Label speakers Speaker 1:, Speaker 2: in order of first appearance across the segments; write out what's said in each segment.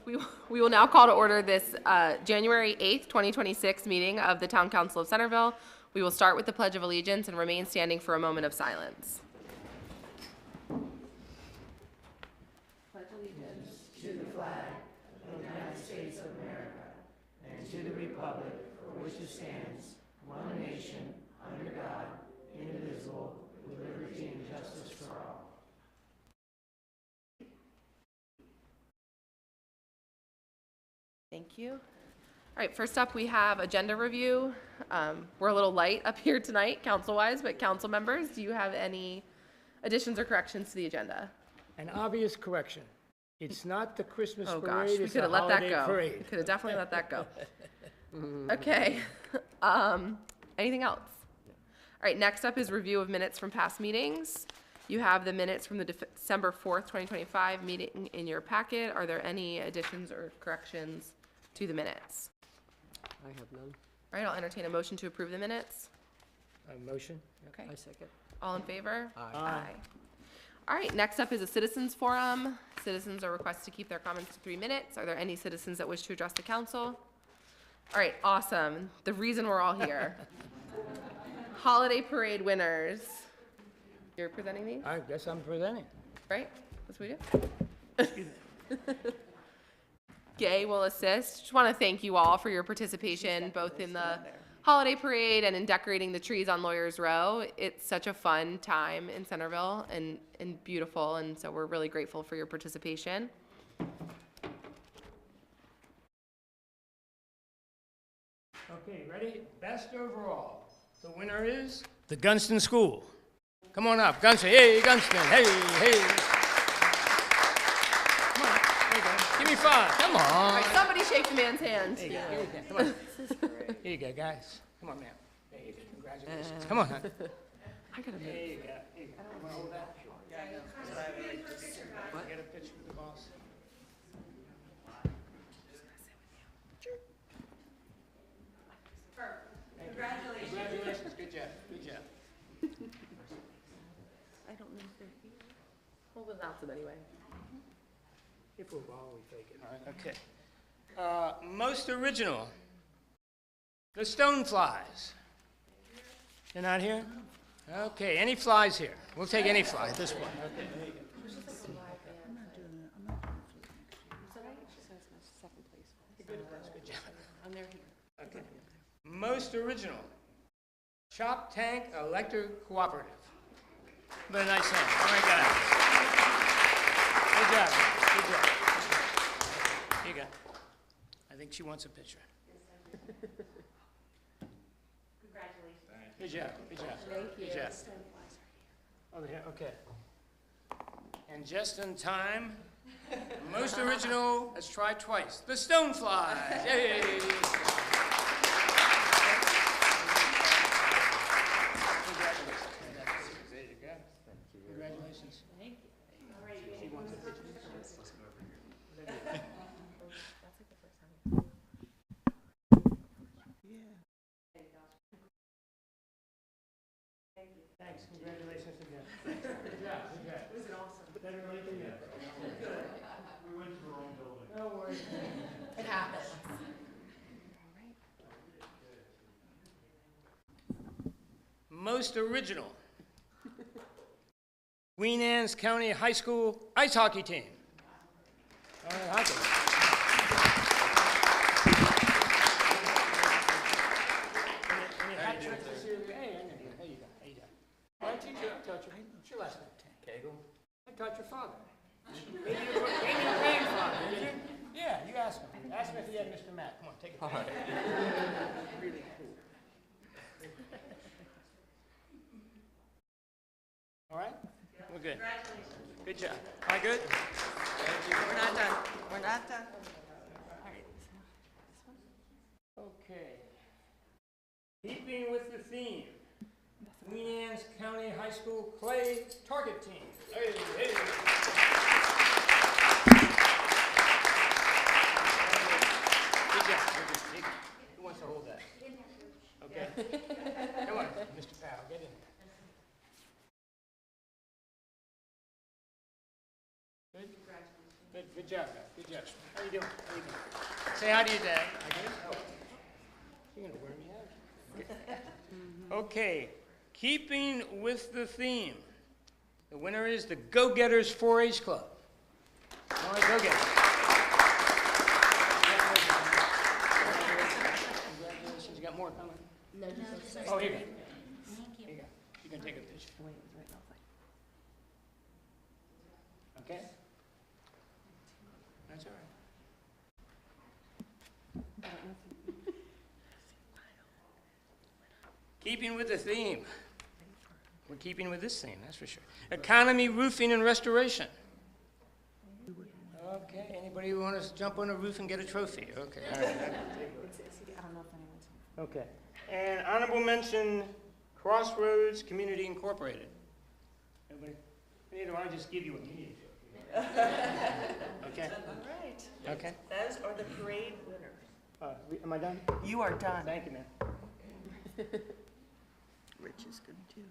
Speaker 1: We will now call to order this January 8th, 2026 meeting of the Town Council of Centreville. We will start with the Pledge of Allegiance and remain standing for a moment of silence. Pledge allegiance
Speaker 2: to the flag of the United States of America and to the republic for which it stands, one nation, under God, indivisible, with liberty and justice for all.
Speaker 1: Thank you. All right, first up, we have agenda review. We're a little light up here tonight, council-wise, but council members, do you have any additions or corrections to the agenda?
Speaker 3: An obvious correction. It's not the Christmas
Speaker 1: Oh
Speaker 3: parade,
Speaker 1: gosh, we
Speaker 3: it's
Speaker 1: could
Speaker 3: the
Speaker 1: have let that
Speaker 3: holiday
Speaker 1: go. We
Speaker 3: parade.
Speaker 1: could have definitely let that go. Okay. Anything else? All right, next up is review of minutes from past meetings. You have the minutes from the December 4th, 2025 meeting in your packet. Are there any additions or corrections to the minutes?
Speaker 4: I have none.
Speaker 1: All right, I'll entertain a motion to approve the minutes.
Speaker 3: A motion?
Speaker 1: Okay.
Speaker 4: I second.
Speaker 1: All in favor?
Speaker 4: Aye.
Speaker 1: All right, next up is a citizens forum. Citizens are requested to keep their comments to 3 minutes. Are there any citizens that wish to address the council? All right, awesome. The reason we're all here. Holiday parade winners. You're presenting these,
Speaker 3: I guess I'm presenting.
Speaker 1: right? That's what we do. Gay will assist. Just want to thank you all for your participation, both in the holiday parade and in decorating the trees on Lawyers Row. It's such a fun time in Centreville and beautiful, and so we're really grateful for your participation.
Speaker 3: Okay, ready? Best overall. The winner is the Gunston School. Come on up, Gunston. Hey, Gunston. Hey, hey. Come on. There you go. Give me 5. Come
Speaker 1: All
Speaker 3: on.
Speaker 1: right, somebody shake the man's hand.
Speaker 3: Here you go. Here you go. Come on. Here you go, guys. Come on, ma'am. There you go. Congratulations. Come on, hon.
Speaker 1: I gotta move.
Speaker 3: There you go. Here you go. Wanna hold that? What? Get a picture with the boss. Congratulations. Congratulations. Good job. Good job.
Speaker 1: I don't know if they're here. We'll announce them anyway.
Speaker 3: If we're wrong, we take it. All right, okay. Most original. The Stoneflies. They're not here? Okay, any flies here? We'll take any fly at this point. Okay, there you go. Good job. Okay. Most original. Chop Tank Electric Cooperative. What a nice song. Oh my God. Good job. Good job. Here you go. I think she wants a picture. Congratulations. Good job. Good job. Thank you. Good job. Over here. Okay. And just in time, most original. Let's try twice. The Stoneflies. Yay! Congratulations. Thank you. All right. She wants a picture. Thanks. Congratulations again. Good job. Good job. It was awesome. Better late than never. Good. We went to the wrong building. No worries.
Speaker 1: It happens.
Speaker 3: Most original. Queen Anne's County High School ice hockey team. All right, hockey. Any hat tricks this year? Hey, there you go. There you go. Why don't you touch her? What's your last name? Cagle. I taught your father. Maybe your grandfather, did you? Yeah, you ask him. Ask him if he had Mr. Matt. Come on, take it. All right. Really cool. All right? We're good. Congratulations. Good job. All right, good? Thank you.
Speaker 2: We're not done. We're not done.
Speaker 3: Okay. Keeping with the theme, Queen Anne's County High School Clay Target Team. Hey, hey. Good job. Who wants to hold that? Okay. Come on, Mr. Powell, get in there. Good? Good job, guys. Good job. How you doing? How you doing? Say hi to your dad. I did? Oh. You're gonna wear me out. Okay, keeping with the theme, the winner is the Go-Getters 4-H Club. All right, Go-Getters. Congratulations. You got more coming?
Speaker 4: No, just
Speaker 3: Oh, here you go.
Speaker 4: Thank you.
Speaker 3: Here you go. You can take a picture. Okay? That's all right. Keeping with the theme. We're keeping with this theme, that's for sure. Economy roofing and restoration. Okay, anybody who wants to jump on a roof and get a trophy? Okay, all right. Okay. And honorable mention, Crossroads Community Incorporated. Anybody? Neither, I'll just give you a meeting. Okay.
Speaker 2: All right.
Speaker 3: Okay.
Speaker 2: Those are the parade winners.
Speaker 3: Am I done?
Speaker 2: You are done.
Speaker 3: Thank you, man.
Speaker 2: Rich is good too.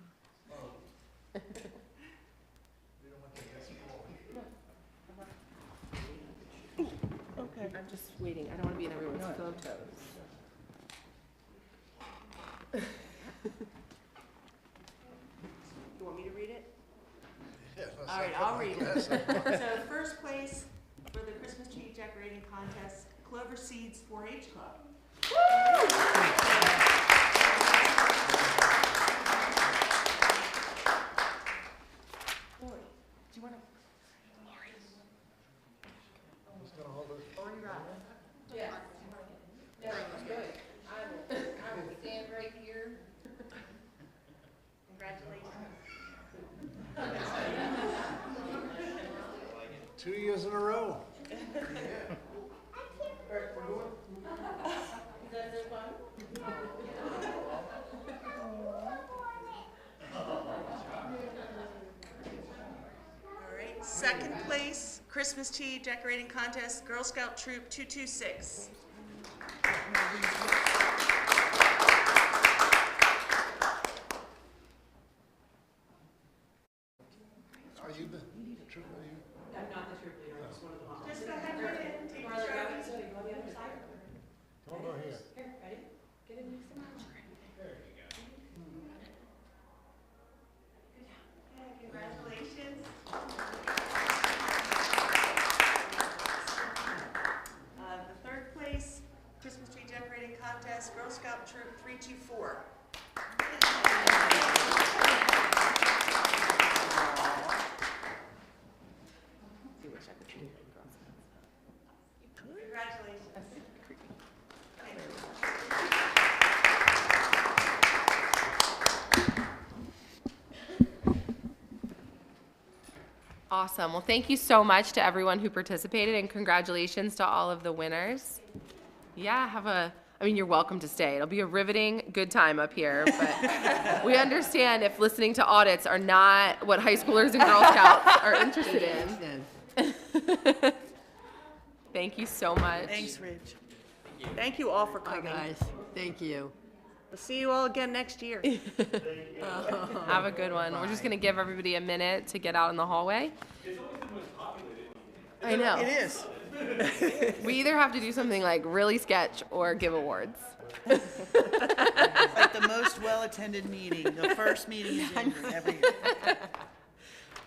Speaker 2: Okay.
Speaker 1: I'm just waiting. I don't want to be in everyone's photos.
Speaker 2: You want me to read it? All right, I'll read it. So first place for the Christmas tree decorating contest, Clover Seeds 4-H Club. Lori, do you want to? Lori Rock.
Speaker 1: Yeah. No, good. I will stand right here.
Speaker 2: Congratulations.
Speaker 5: 2 years in a row.
Speaker 2: All right, second place, Christmas tree decorating contest, Girl Scout Troop 226.
Speaker 5: Are you the troop? Are you?
Speaker 2: Just go ahead, right in, take your trophies.
Speaker 5: Don't go here.
Speaker 2: Congratulations. The third place, Christmas tree decorating contest, Girl Scout Troop 324. Congratulations. Thank you.
Speaker 1: Awesome. Well, thank you so much to everyone who participated, and congratulations to all of the winners. Yeah, you're welcome to stay. It'll be a riveting, good time up here, but we understand if listening to audits are not what high schoolers and Girl Scouts are interested in. Thank you so much.
Speaker 2: Thanks, Rich. Thank you all for coming.
Speaker 6: Guys, thank you.
Speaker 2: We'll see you all again next year.
Speaker 1: Have a good one. We're just going to give everybody a minute to get out in the hallway. I know.
Speaker 2: It is.
Speaker 1: We either have to do something like really sketch or give awards.
Speaker 7: Like the most well-attended meeting, the first meeting in January every year.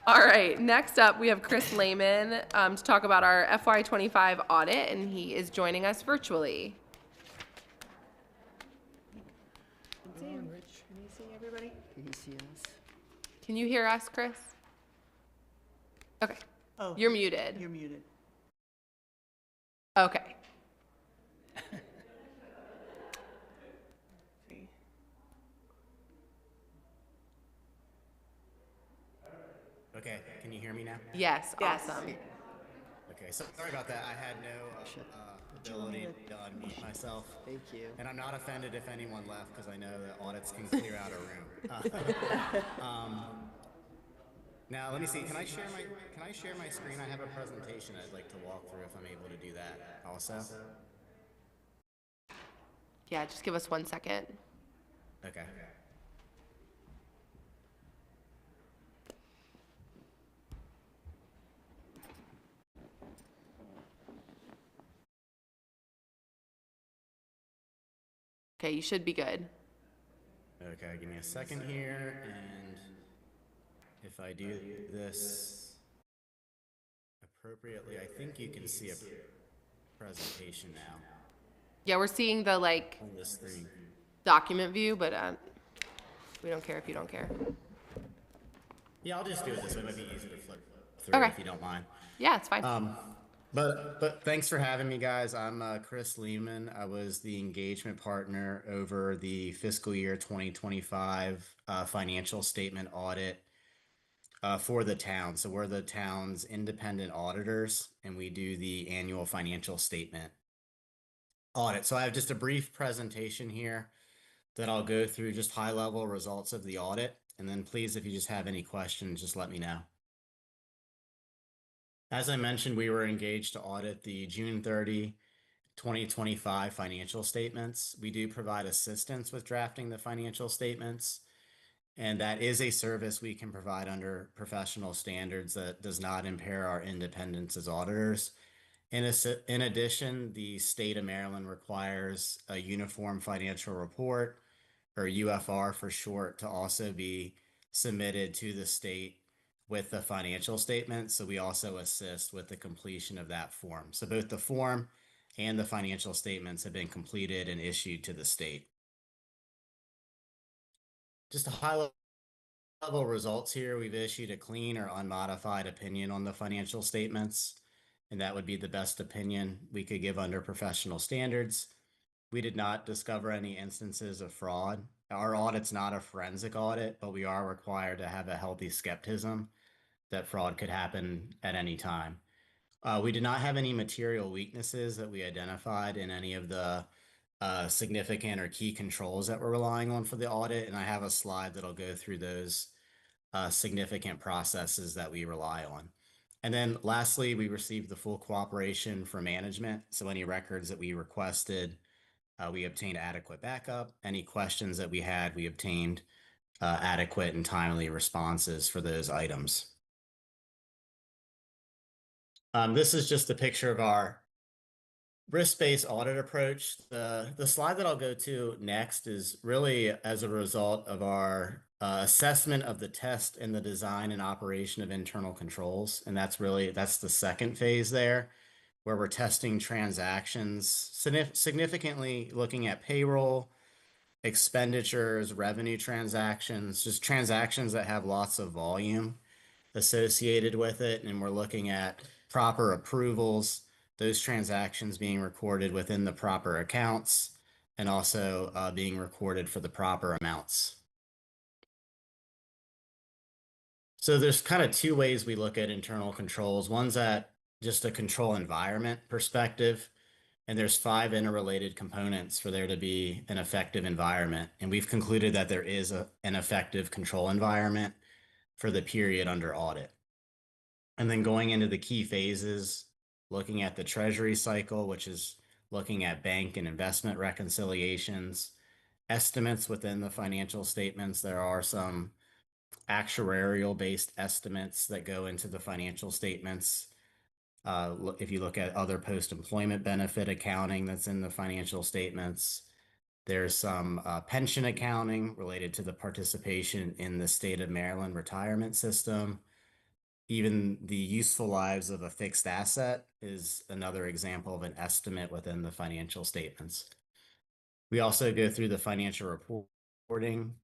Speaker 1: All right, next up, we have Chris Lehman to talk about our FY25 audit, and he is joining us virtually.
Speaker 2: Can you see everybody?
Speaker 6: Can you see us?
Speaker 1: Can you hear us, Chris? Okay,
Speaker 7: Oh,
Speaker 1: you're muted.
Speaker 7: you're muted.
Speaker 1: Okay.
Speaker 8: Okay, can you hear me now?
Speaker 1: Yes,
Speaker 2: Yes.
Speaker 1: awesome.
Speaker 8: Okay, so sorry about that. I had no ability to unmute myself.
Speaker 6: Thank you.
Speaker 8: And I'm not offended if anyone left because I know that audits can clear out a room. Now let me see. Can I share my screen? I have a presentation I'd like to walk through if I'm able to do that also.
Speaker 1: Yeah, just give us 1 second.
Speaker 8: Okay.
Speaker 1: Okay, you should be good.
Speaker 8: Okay, give me a second here, and if I do this appropriately, I think you can see a presentation now
Speaker 1: Yeah, we're seeing the like
Speaker 8: on the screen.
Speaker 1: document view, but we don't care if you don't care.
Speaker 8: Yeah, I'll just do it this way. It might be easier to flip through
Speaker 1: Okay.
Speaker 8: if you don't mind.
Speaker 1: Yeah, it's fine.
Speaker 8: But thanks for having me, guys. I'm Chris Lehman. I was the engagement partner over the fiscal year 2025 financial statement audit for the town. So we're the town's independent auditors, and we do the annual financial statement audit. So I have just a brief presentation here that I'll go through, just high level results of the audit. And then please, if you just have any questions, just let me know. As I mentioned, we were engaged to audit the June 30, 2025 financial statements. We do provide assistance with drafting the financial statements, and that is a service we can provide under professional standards that does not impair our independence as auditors. In addition, the state of Maryland requires a uniform financial report, or UFR for short, to also be submitted to the state with the financial statement. So we also assist with the completion of that form. So both the form and the financial statements have been completed and issued to the state. Just a high level results here. We've issued a clean or unmodified opinion on the financial statements, and that would be the best opinion we could give under professional standards. We did not discover any instances of fraud. Our audit's not a forensic audit, but we are required to have a healthy skepticism that fraud could happen at any time. We did not have any material weaknesses that we identified in any of the significant or key controls that we're relying on for the audit. And I have a slide that'll go through those significant processes that we rely on. And then lastly, we received the full cooperation from management. So any records that we requested, we obtained adequate backup. Any questions that we had, we obtained adequate and timely responses for those items. This is just a picture of our risk-based audit approach. The slide that I'll go to next is really as a result of our assessment of the test and the design and operation of internal controls. And that's the second phase there, where we're testing transactions, significantly looking at payroll, expenditures, revenue transactions, just transactions that have lots of volume associated with it. And we're looking at proper approvals, those transactions being recorded within the proper accounts, and also being recorded for the proper amounts. So there's kind of two ways we look at internal controls. One's at just a control environment perspective, and there's 5 interrelated components for there to be an effective environment. And we've concluded that there is an effective control environment for the period under audit. And then going into the key phases, looking at the treasury cycle, which is looking at bank and investment reconciliations, estimates within the financial statements. There are some actuarial based estimates that go into the financial statements. If you look at other post-employment benefit accounting that's in the financial statements, there's some pension accounting related to the participation in the state of Maryland retirement system. Even the useful lives of a fixed asset is another example of an estimate within the financial statements. We also go through the financial reporting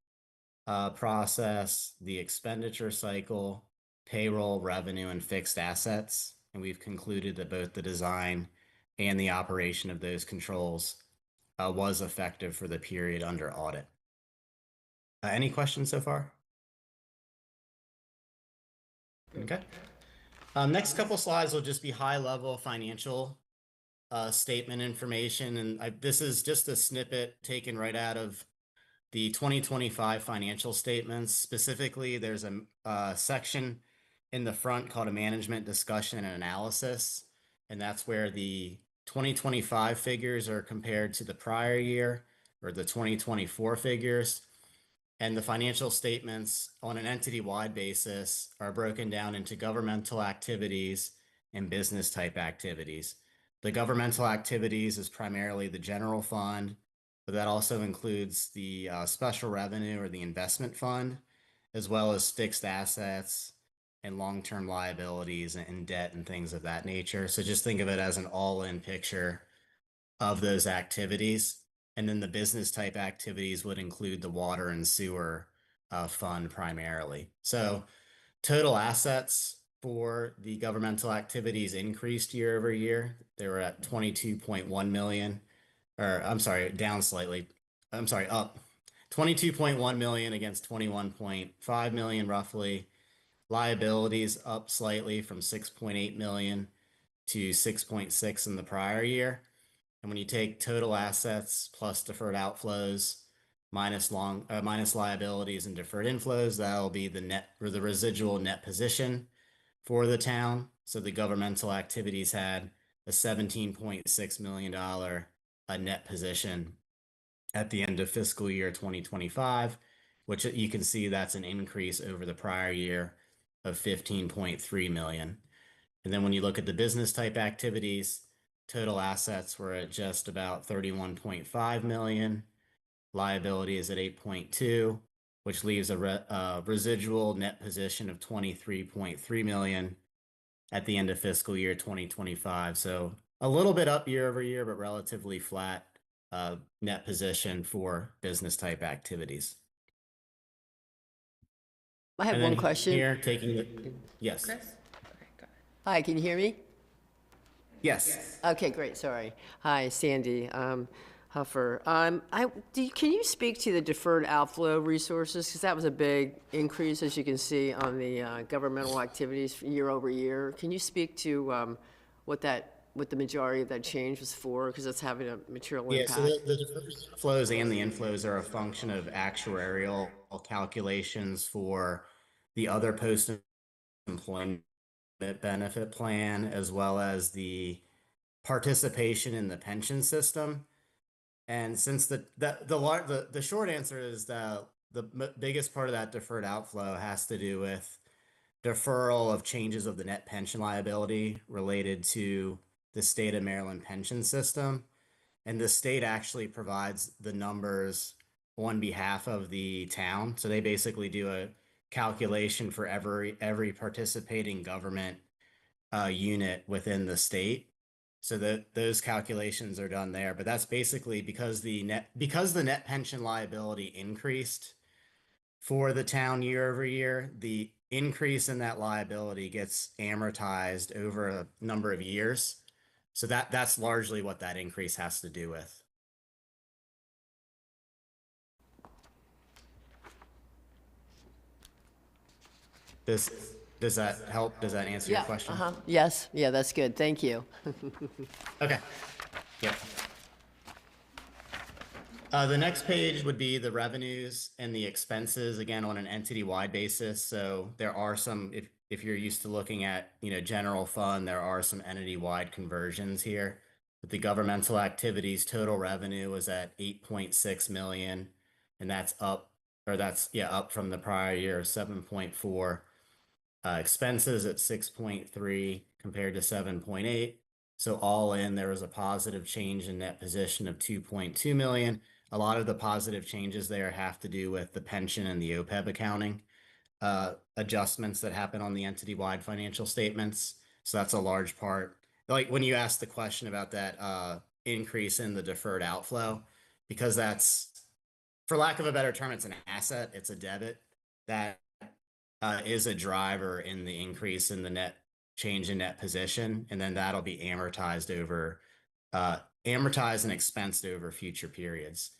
Speaker 8: process, the expenditure cycle, payroll, revenue, and fixed assets. And we've concluded that both the design and the operation of those controls was effective for the period under audit. Any questions so far? Okay. Next couple slides will just be high-level financial statement information. And this is just a snippet taken right out of the 2025 financial statements. Specifically, there's a section in the front called a management discussion and analysis. And that's where the 2025 figures are compared to the prior year, or the 2024 figures. And the financial statements on an entity-wide basis are broken down into governmental activities and business type activities. The governmental activities is primarily the general fund, but that also includes the special revenue or the investment fund, as well as fixed assets and long-term liabilities and debt and things of that nature. So just think of it as an all-in picture of those activities. And then the business type activities would include the water and sewer fund primarily. So total assets for the governmental activities increased year over year. They were at 22.1 million, or I'm sorry, down slightly. I'm sorry, up 22.1 million against 21.5 million roughly. Liabilities up slightly from 6.8 million to 6.6 in the prior year. And when you take total assets plus deferred outflows minus liabilities and deferred inflows, that'll be the net or the residual net position for the town. So the governmental activities had a $17.6 million net position at the end of fiscal year 2025, which you can see that's an increase over the prior year of 15.3 million. And then when you look at the business type activities, total assets were at just about 31.5 million. Liability is at 8.2, which leaves a residual net position of 23.3 million at the end of fiscal year 2025. So a little bit up year over year, but relatively flat net position for business type activities.
Speaker 6: I have
Speaker 8: And
Speaker 6: one
Speaker 8: then
Speaker 6: question.
Speaker 8: here, taking the, yes.
Speaker 1: Chris? Okay, go ahead.
Speaker 6: Hi, can you hear me?
Speaker 8: Yes.
Speaker 6: Okay, great, sorry. Hi, Sandy Huffer. Can you speak to the deferred outflow resources? Because that was a big increase, as you can see, on the governmental activities year over year. Can you speak to what the majority of that change was for? Because it's having a material
Speaker 8: Yeah,
Speaker 6: impact.
Speaker 8: so the deferred flows and the inflows are a function of actuarial calculations for the other post-employment benefit plan, as well as the participation in the pension system. And since the short answer is that the biggest part of that deferred outflow has to do with deferral of changes of the net pension liability related to the state of Maryland pension system. And the state actually provides the numbers on behalf of the town. So they basically do a calculation for every participating government unit within the state. So that those calculations are done there. But that's basically because the net pension liability increased for the town year over year, the increase in that liability gets amortized over a number of years. So that's largely what that increase has to do with. Does that help? Does that answer your question?
Speaker 6: Yes, yeah, that's good, thank you.
Speaker 8: Okay. Yep. The next page would be the revenues and the expenses, again, on an entity-wide basis. So there are some, if you're used to looking at, general fund, there are some entity-wide conversions here. But the governmental activities total revenue was at 8.6 million, and that's up from the prior year of 7.4. Expenses at 6.3 compared to 7.8. So all in, there was a positive change in net position of 2.2 million. A lot of the positive changes there have to do with the pension and the OPEB accounting adjustments that happen on the entity-wide financial statements. So that's a large part. Like when you asked the question about that increase in the deferred outflow, because that's, for lack of a better term, it's an asset, it's a debit that is a driver in the increase in the net change in net position, and then that'll be amortized and expensed over future periods.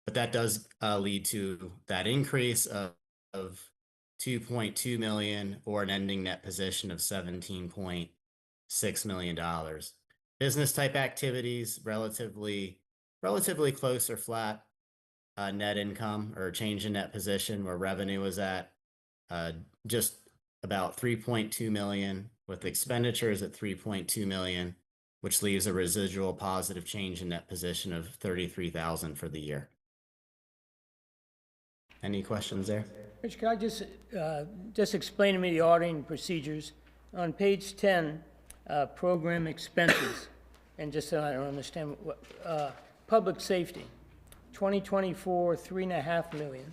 Speaker 8: But that does lead to that increase of 2.2 million, or an ending net position of $17.6 million. Business type activities, relatively close or flat net income or change in net position, where revenue was at just about 3.2 million, with expenditures at 3.2 million, which leaves a residual positive change in net position of 33,000 for the year. Any questions there?
Speaker 2: Rich, could I just explain to me the auditing procedures? On page 10, program expenses, and just so I don't understand, public safety.
Speaker 3: 2024, 3.5 million.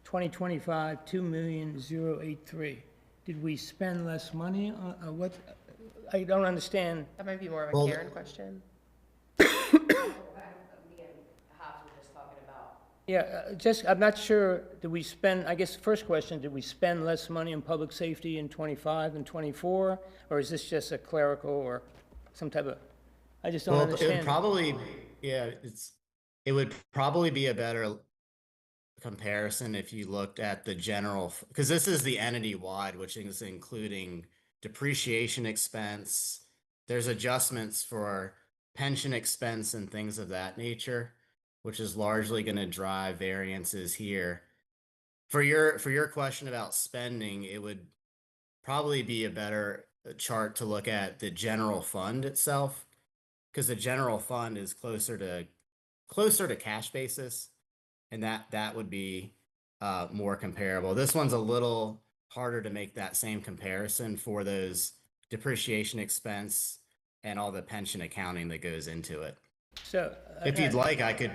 Speaker 3: 2025, 2,000,083. Did we spend less money on what? I don't understand.
Speaker 1: That might be more of a
Speaker 8: Well,
Speaker 1: Karen question.
Speaker 3: Yeah, I'm not sure, did we spend, I guess the first question, did we spend less money on public safety in 25 and 24? Or is this just a clerical or some type of, I just don't
Speaker 8: Well, it would
Speaker 3: understand.
Speaker 8: probably, yeah, it would probably be a better comparison if you looked at the general, because this is the entity wide, which is including depreciation expense. There's adjustments for pension expense and things of that nature, which is largely going to drive variances here. For your question about spending, it would probably be a better chart to look at the general fund itself, because the general fund is closer to cash basis, and that would be more comparable. This one's a little harder to make that same comparison for those depreciation expense and all the pension accounting that goes into it.
Speaker 3: So.
Speaker 8: If you'd like, I could,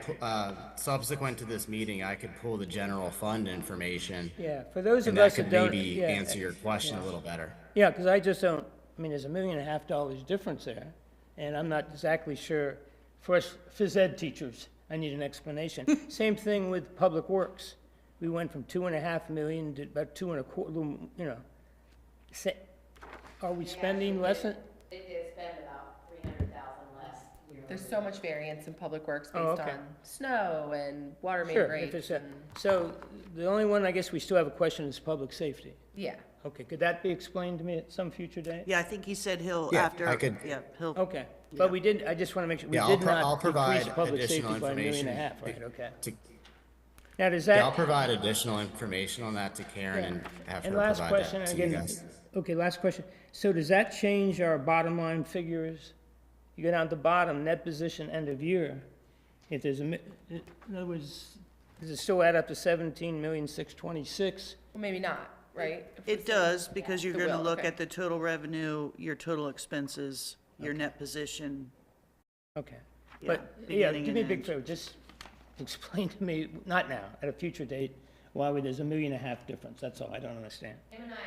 Speaker 8: subsequent to this meeting, I could pull the general fund information.
Speaker 3: Yeah, for those
Speaker 8: And
Speaker 3: of
Speaker 8: that
Speaker 3: us that
Speaker 8: could
Speaker 3: don't.
Speaker 8: maybe
Speaker 3: yeah,
Speaker 8: answer your question a little better.
Speaker 3: Yeah, because I just don't, I mean, there's $1.5 million difference there, and I'm not exactly sure. For us phys ed teachers, I need an explanation. Same thing with Public Works. We went from 2.5 million to about 2.25, you know. Are we spending less than?
Speaker 9: They did spend about 300,000 less.
Speaker 1: There's so much variance in public works
Speaker 3: Oh,
Speaker 1: based
Speaker 3: okay.
Speaker 1: on snow and water main
Speaker 3: Sure, if
Speaker 1: breaks.
Speaker 3: it's a,
Speaker 1: and-
Speaker 3: so the only one I guess we still have a question is public safety.
Speaker 1: Yeah.
Speaker 3: Okay, could that be explained to me at some future date?
Speaker 7: Yeah, I think he said he'll,
Speaker 8: Yeah,
Speaker 7: after,
Speaker 8: I could-
Speaker 7: yeah, he'll,
Speaker 3: Okay, but we did, I just want to make sure, we
Speaker 8: Yeah,
Speaker 3: did
Speaker 8: I'll
Speaker 3: not
Speaker 8: provide
Speaker 3: decrease public
Speaker 8: additional
Speaker 3: safety by $1.5 million,
Speaker 8: information
Speaker 3: right, okay.
Speaker 8: to-
Speaker 3: Now, does
Speaker 8: Yeah, I'll
Speaker 3: that,
Speaker 8: provide additional information on that to Karen and have her
Speaker 3: and last
Speaker 8: provide
Speaker 3: question,
Speaker 8: that to you
Speaker 3: again,
Speaker 8: guys.
Speaker 3: okay, last question. So does that change our bottom line figures? You go down to the bottom, net position end of year. If there's in other words, does it still add up to 17,626,000?
Speaker 1: Well, maybe not, right? If
Speaker 7: it
Speaker 1: we say-
Speaker 7: does, because you're
Speaker 1: It
Speaker 7: gonna
Speaker 1: will,
Speaker 7: look
Speaker 1: okay.
Speaker 7: at the total revenue, your total expenses, your net position.
Speaker 3: Okay,
Speaker 7: Yeah,
Speaker 3: but, yeah,
Speaker 7: beginning
Speaker 3: do me a
Speaker 7: and
Speaker 3: big
Speaker 7: end.
Speaker 3: favor, just explain to me, not now, at a future date, why there's $1.5 million difference, that's all, I don't understand.
Speaker 9: Him and I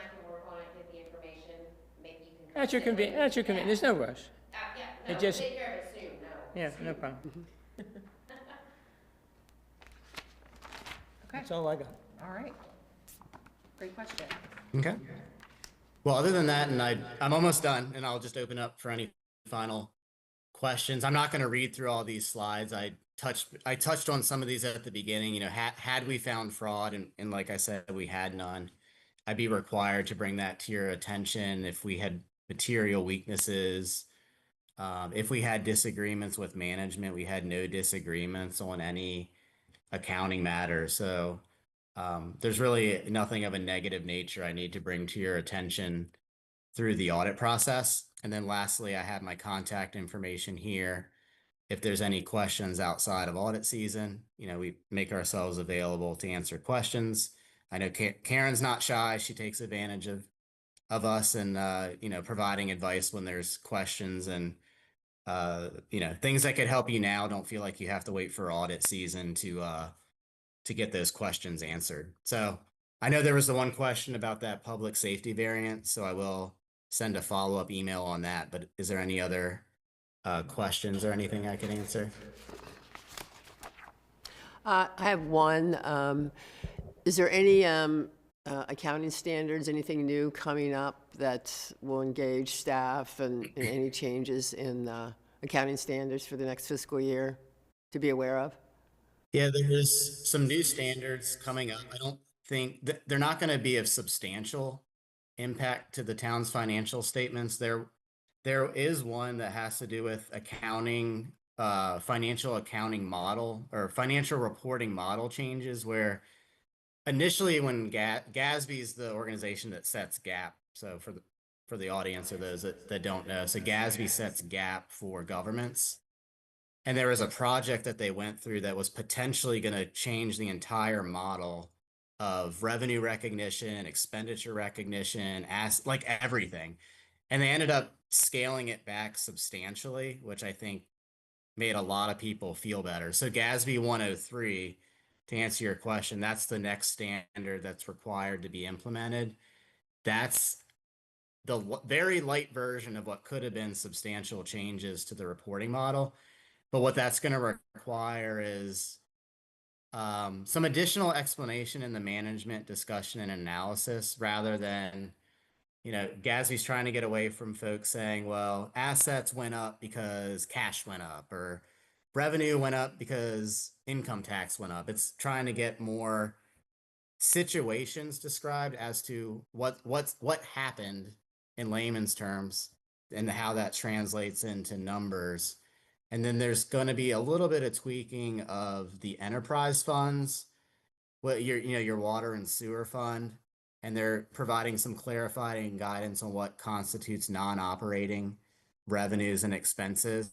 Speaker 9: can work on it, get the information, maybe you can.
Speaker 3: That's your convenience, that's your convenience, there's no rush.
Speaker 9: Yeah,
Speaker 3: It
Speaker 9: no,
Speaker 3: just-
Speaker 9: take care of it soon, no.
Speaker 3: Yeah, no problem.
Speaker 1: Okay,
Speaker 3: That's all I got.
Speaker 1: all right. Great question.
Speaker 8: Okay. Well, other than that, and I'm almost done, and I'll just open up for any final questions. I'm not going to read through all these slides. I touched on some of these at the beginning. You know, had we found fraud, and like I said, we had none, I'd be required to bring that to your attention. If we had material weaknesses, if we had disagreements with management, we had no disagreements on any accounting matter. So there's really nothing of a negative nature I need to bring to your attention through the audit process. And then lastly, I have my contact information here. If there's any questions outside of audit season, you know, we make ourselves available to answer questions. I know Karen's not shy. She takes advantage of us and, you know, providing advice when there's questions and, you know, things that could help you now. Don't feel like you have to wait for audit season to get those questions answered. So I know there was the one question about that public safety variant, so I will send a follow-up email on that, but is there any other questions or anything I can answer?
Speaker 6: I have one. Is there any accounting standards, anything new coming up that will engage staff and any changes in accounting standards for the next fiscal year to be aware of?
Speaker 8: Yeah, there's some new standards coming up. I don't think they're not going to be of substantial impact to the town's financial statements. There is one that has to do with accounting, financial accounting model or financial reporting model changes, where initially when GASB is the organization that sets GAAP. So for the audience or those that don't know, so GASB sets GAAP for governments. And there was a project that they went through that was potentially going to change the entire model of revenue recognition, expenditure recognition, like everything. And they ended up scaling it back substantially, which I think made a lot of people feel better. So GASB 103, to answer your question, that's the next standard that's required to be implemented. That's the very light version of what could have been substantial changes to the reporting model. But what that's going to require is some additional explanation in the management discussion and analysis rather than, GASB's trying to get away from folks saying, well, assets went up because cash went up or revenue went up because income tax went up. It's trying to get more situations described as to what happened in layman's terms and how that translates into numbers. And then there's going to be a little bit of tweaking of the enterprise funds, your water and sewer fund, and they're providing some clarifying guidance on what constitutes non-operating revenues and expenses.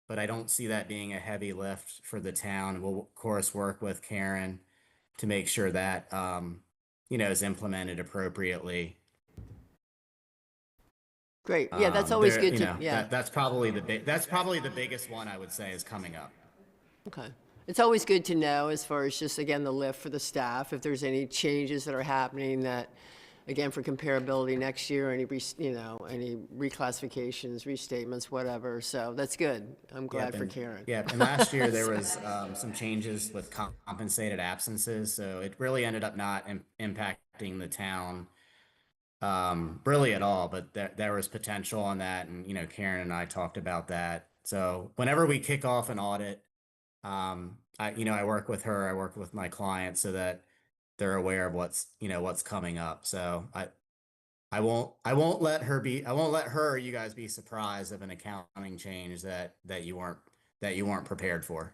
Speaker 8: But I don't see that being a heavy lift for the town. We'll of course work with Karen to make sure that is implemented appropriately.
Speaker 6: Great. Yeah, that's always
Speaker 8: There-
Speaker 6: good
Speaker 8: you
Speaker 6: to,
Speaker 8: know,
Speaker 6: yeah.
Speaker 8: that's probably the biggest one I would say is coming up.
Speaker 6: Okay. It's always good to know as far as just, again, the lift for the staff, if there's any changes that are happening that, again, for comparability next year, any reclassifications, restatements, whatever. So that's good. I'm glad for Karen.
Speaker 8: Yeah, and last year there was some changes with compensated absences, so it really ended up not impacting the town really at all, but there was potential on that, and Karen and I talked about that. So whenever we kick off an audit, I work with her, I work with my clients so that they're aware of what's coming up. So I won't let her or you guys be surprised of an accounting change that you weren't prepared for.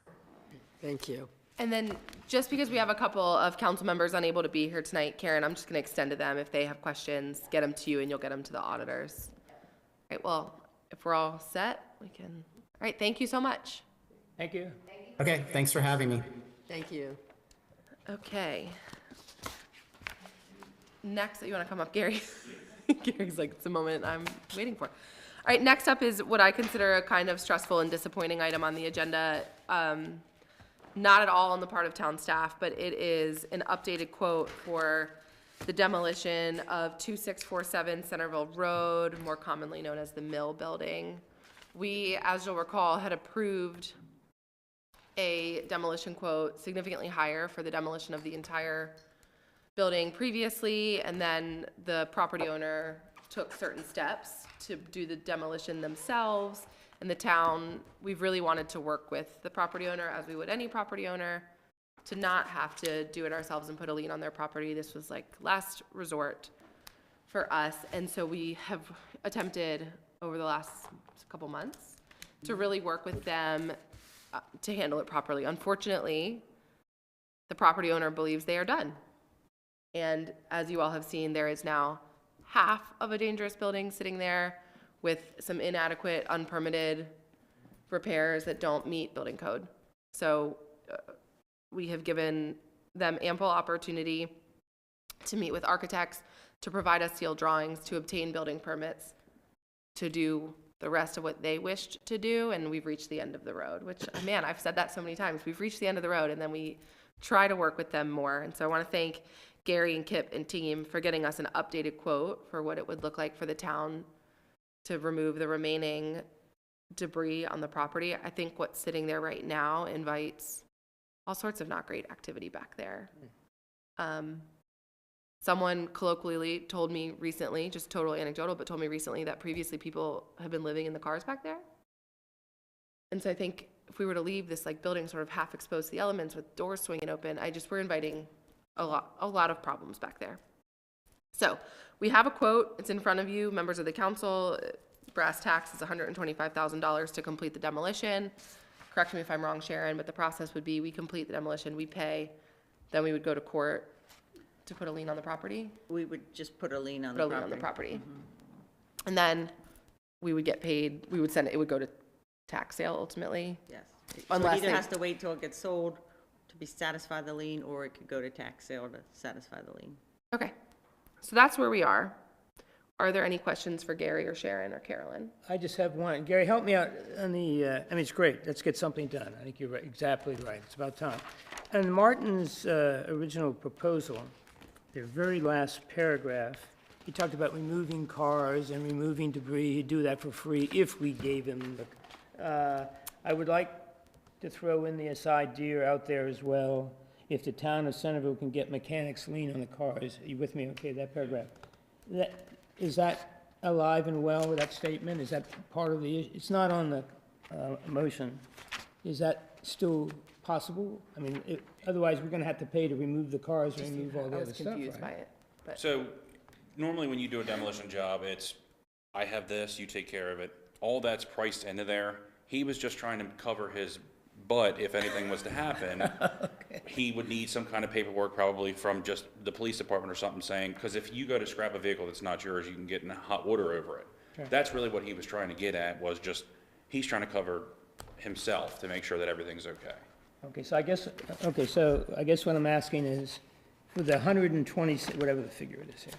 Speaker 6: Thank you.
Speaker 1: And then, just because we have a couple of council members unable to be here tonight, Karen, I'm just going to extend to them. If they have questions, get them to you and you'll get them to the auditors. All right, well, if we're all set, we can. All right, thank you so much.
Speaker 3: Thank you.
Speaker 8: Okay, thanks for having me.
Speaker 6: Thank you.
Speaker 1: Okay. Next, you want to come up, Gary? Gary's like, it's the moment I'm waiting for. All right, next up is what I consider a kind of stressful and disappointing item on the agenda. Not at all on the part of town staff, but it is an updated quote for the demolition of 2647 Centreville Road, more commonly known as the Mill Building. We, as you'll recall, had approved a demolition quote significantly higher for the demolition of the entire building previously, and then the property owner took certain steps to do the demolition themselves. And the town, we've really wanted to work with the property owner, as we would any property owner, to not have to do it ourselves and put a lien on their property. This was like last resort for us. And so we have attempted over the last couple months to really work with them to handle it properly. Unfortunately, the property owner believes they are done. And as you all have seen, there is now half of a dangerous building sitting there with some inadequate, unpermitted repairs that don't meet building code. So we have given them ample opportunity to meet with architects, to provide us sealed drawings, to obtain building permits, to do the rest of what they wished to do, and we've reached the end of the road, which, man, I've said that so many times. We've reached the end of the road, and then we try to work with them more. And so I want to thank Gary and Kip and team for getting us an updated quote for what it would look like for the town to remove the remaining debris on the property. I think what's sitting there right now invites all sorts of not great activity back there. Someone colloquially told me recently, just totally anecdotal, but told me recently that previously people have been living in the cars back there. And so I think if we were to leave this like building sort of half exposed to the elements with doors swinging open, we're inviting a lot of problems back there. So we have a quote, it's in front of you, members of the council. Brass tacks is $125,000 to complete the demolition. Correct me if I'm wrong, Sharon, but the process would be we complete the demolition, we pay, then we would go to court to put a lien on the property.
Speaker 7: We would just put a lien on
Speaker 1: Put a
Speaker 7: the
Speaker 1: lien on the
Speaker 7: property.
Speaker 1: property. And then we would get paid, we would send it, it would go to tax sale ultimately.
Speaker 7: Yes. So
Speaker 1: Unless
Speaker 7: it either
Speaker 1: they-
Speaker 7: has to wait till it gets sold to be satisfy the lien, or it could go to tax sale to satisfy the lien.
Speaker 1: Okay, so that's where we are. Are there any questions for Gary or Sharon or Carolyn?
Speaker 3: I just have one. Gary, help me out on the, I mean, it's great. Let's get something done. I think you're right, exactly right. It's about time. And Martin's original proposal, the very last paragraph, he talked about removing cars and removing debris. He'd do that for free if we gave him the, I would like to throw in the idea out there as well. If the town of Centreville can get mechanics lien on the cars, are you with me? Okay, that paragraph. Is that alive and well, that statement? Is that part of the, it's not on the motion. Is that still possible? I mean, otherwise, we're gonna have to pay to remove the cars and remove all the
Speaker 1: I
Speaker 3: other
Speaker 1: was
Speaker 3: stuff,
Speaker 1: confused by
Speaker 3: right?
Speaker 1: it, but
Speaker 10: So normally when you do a demolition job, it's, I have this, you take care of it. All that's priced into there. He was just trying to cover his butt if anything was to happen. He would need some kind of paperwork probably from just the police department or something saying, because if you go to scrap a vehicle that's not yours, you can get in hot water over it. That's really what he was trying to get at, was just, he's trying to cover himself to make sure that everything's okay.
Speaker 3: Okay, so I guess what I'm asking is, for the 120, whatever the figure it is here,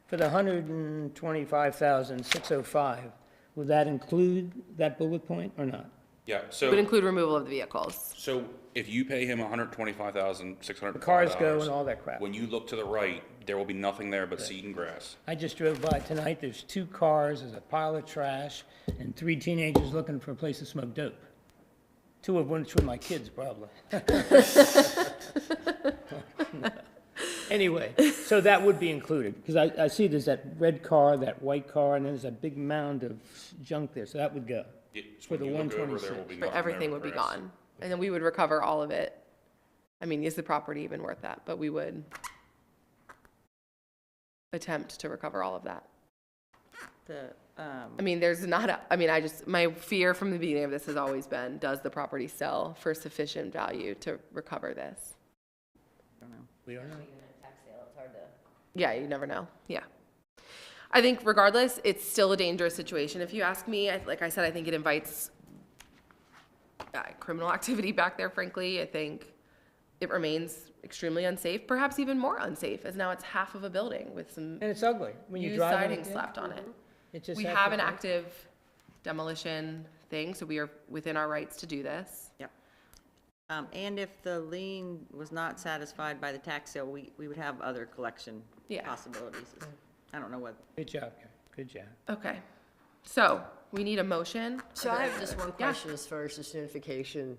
Speaker 3: for the 125,605, will that include that bullet point or not?
Speaker 10: Yeah,
Speaker 1: it would
Speaker 10: so,
Speaker 1: include removal of the vehicles.
Speaker 10: so if you pay him $125,605.
Speaker 3: The cars go and all that crap.
Speaker 10: When you look to the right, there will be nothing there but seed and grass.
Speaker 3: I just drove by tonight, there's 2 cars, there's a pile of trash, and 3 teenagers looking for a place to smoke dope. 2 of which were my kids, probably. Anyway, so that would be included, because I see there's that red car, that white car, and then there's a big mound of junk there, so that would go.
Speaker 10: Yeah,
Speaker 3: For the
Speaker 10: when you look over, there will
Speaker 3: 126.
Speaker 10: be
Speaker 1: But
Speaker 10: nothing there
Speaker 1: everything
Speaker 10: but
Speaker 1: would be
Speaker 10: grass.
Speaker 1: gone, and then we would recover all of it. I mean, is the property even worth that? But we would attempt to recover all of that. I mean, there's not a, I mean, my fear from the beginning of this has always been, does the property sell for sufficient value to recover this?
Speaker 3: We don't know.
Speaker 1: Yeah, you never know. Yeah. I think regardless, it's still a dangerous situation. If you ask me, like I said, I think it invites criminal activity back there, frankly. I think it remains extremely unsafe, perhaps even more unsafe, as now it's half of a building with some
Speaker 3: And it's ugly. When you
Speaker 1: used
Speaker 3: drive in
Speaker 1: siding
Speaker 3: it, yeah,
Speaker 1: slapped on it.
Speaker 3: it just
Speaker 1: We
Speaker 3: has
Speaker 1: have
Speaker 3: to
Speaker 1: an
Speaker 3: be-
Speaker 1: active demolition thing, so we are within our rights to do this.
Speaker 11: Yep. And if the lien was not satisfied by the tax sale, we would have other collection
Speaker 1: Yeah.
Speaker 11: possibilities. I don't know what,
Speaker 3: Good job, Gary. Good job.
Speaker 1: Okay. So we need a motion.
Speaker 6: So I have just one
Speaker 1: Yeah.
Speaker 6: question as far as this notification